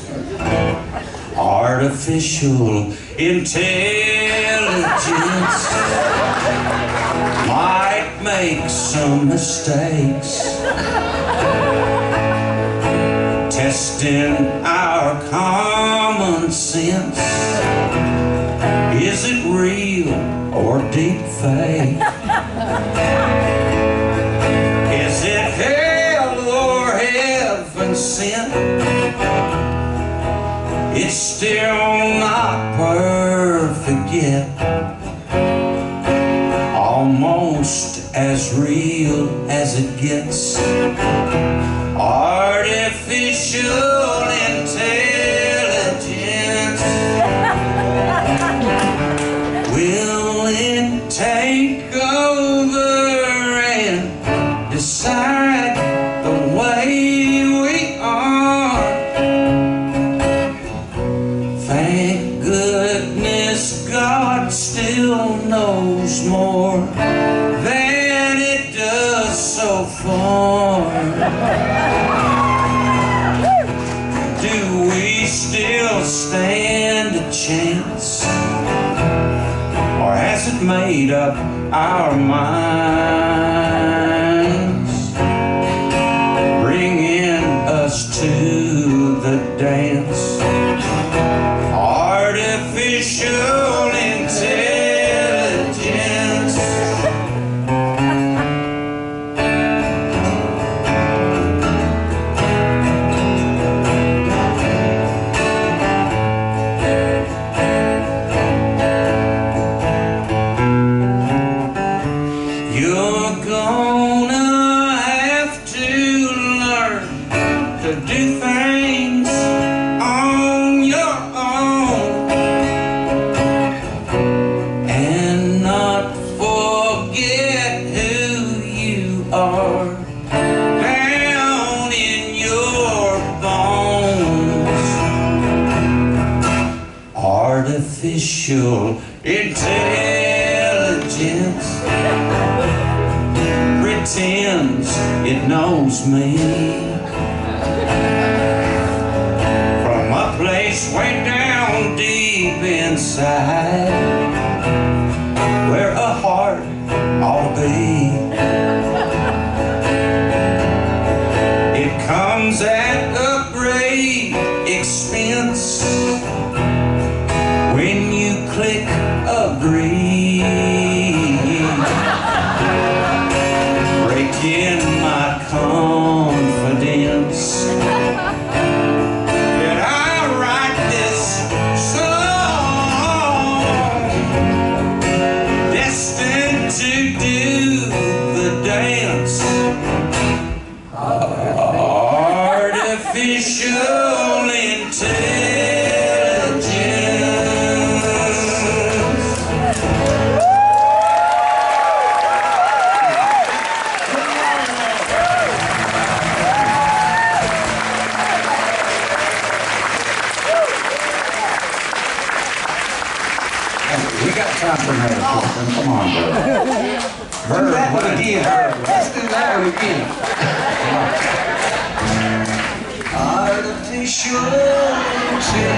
Artificial intelligence might make some mistakes, testing our common sense. Is it real or deep fake? Is it hell or heaven sent? It's still not perfect yet. Almost as real as it gets. Artificial intelligence. Will it take over and decide the way we are? Thank goodness God still knows more than it does so far. Do we still stand a chance? Or has it made up our minds, bringing us to the dance? Artificial intelligence. You're gonna have to learn to do things on your own and not forget who you are down in your bones. Artificial intelligence pretends it knows me from a place way down deep inside where a heart ought to be. It comes at a great expense when you click agree. In my confidence that I write this song, destined to do the dance. Artificial intelligence. We got time for another question. Come on, bro. Do that one again. Let's do that one again. Artificial intelligence.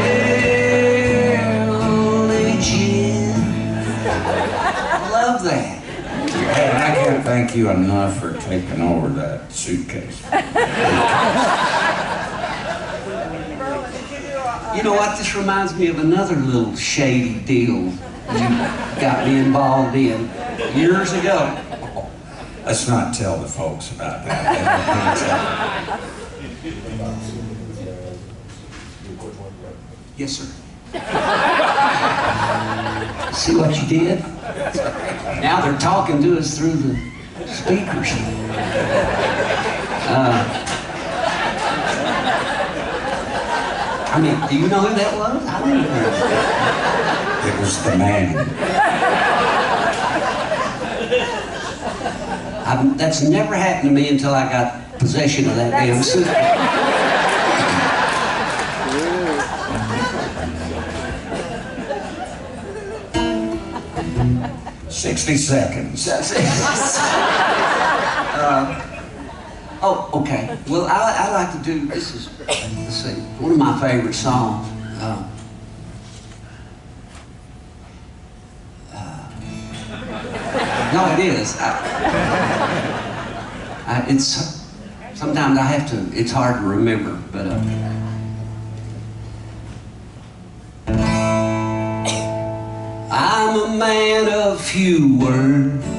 Love that. Hey, I can't thank you enough for taking over that suitcase. You know what? This reminds me of another little shady deal you got me involved in years ago. Let's not tell the folks about that. They don't need to. Yes, sir. See what you did? Now they're talking to us through the speakers. I mean, do you know who that was? I don't know. It was the man. That's never happened to me until I got possession of that damn suit. 60 seconds. Oh, okay. Well, I like to do, this is, let's see, one of my favorite songs. No, it is. It's, sometimes I have to, it's hard to remember, but I'm a man of few words.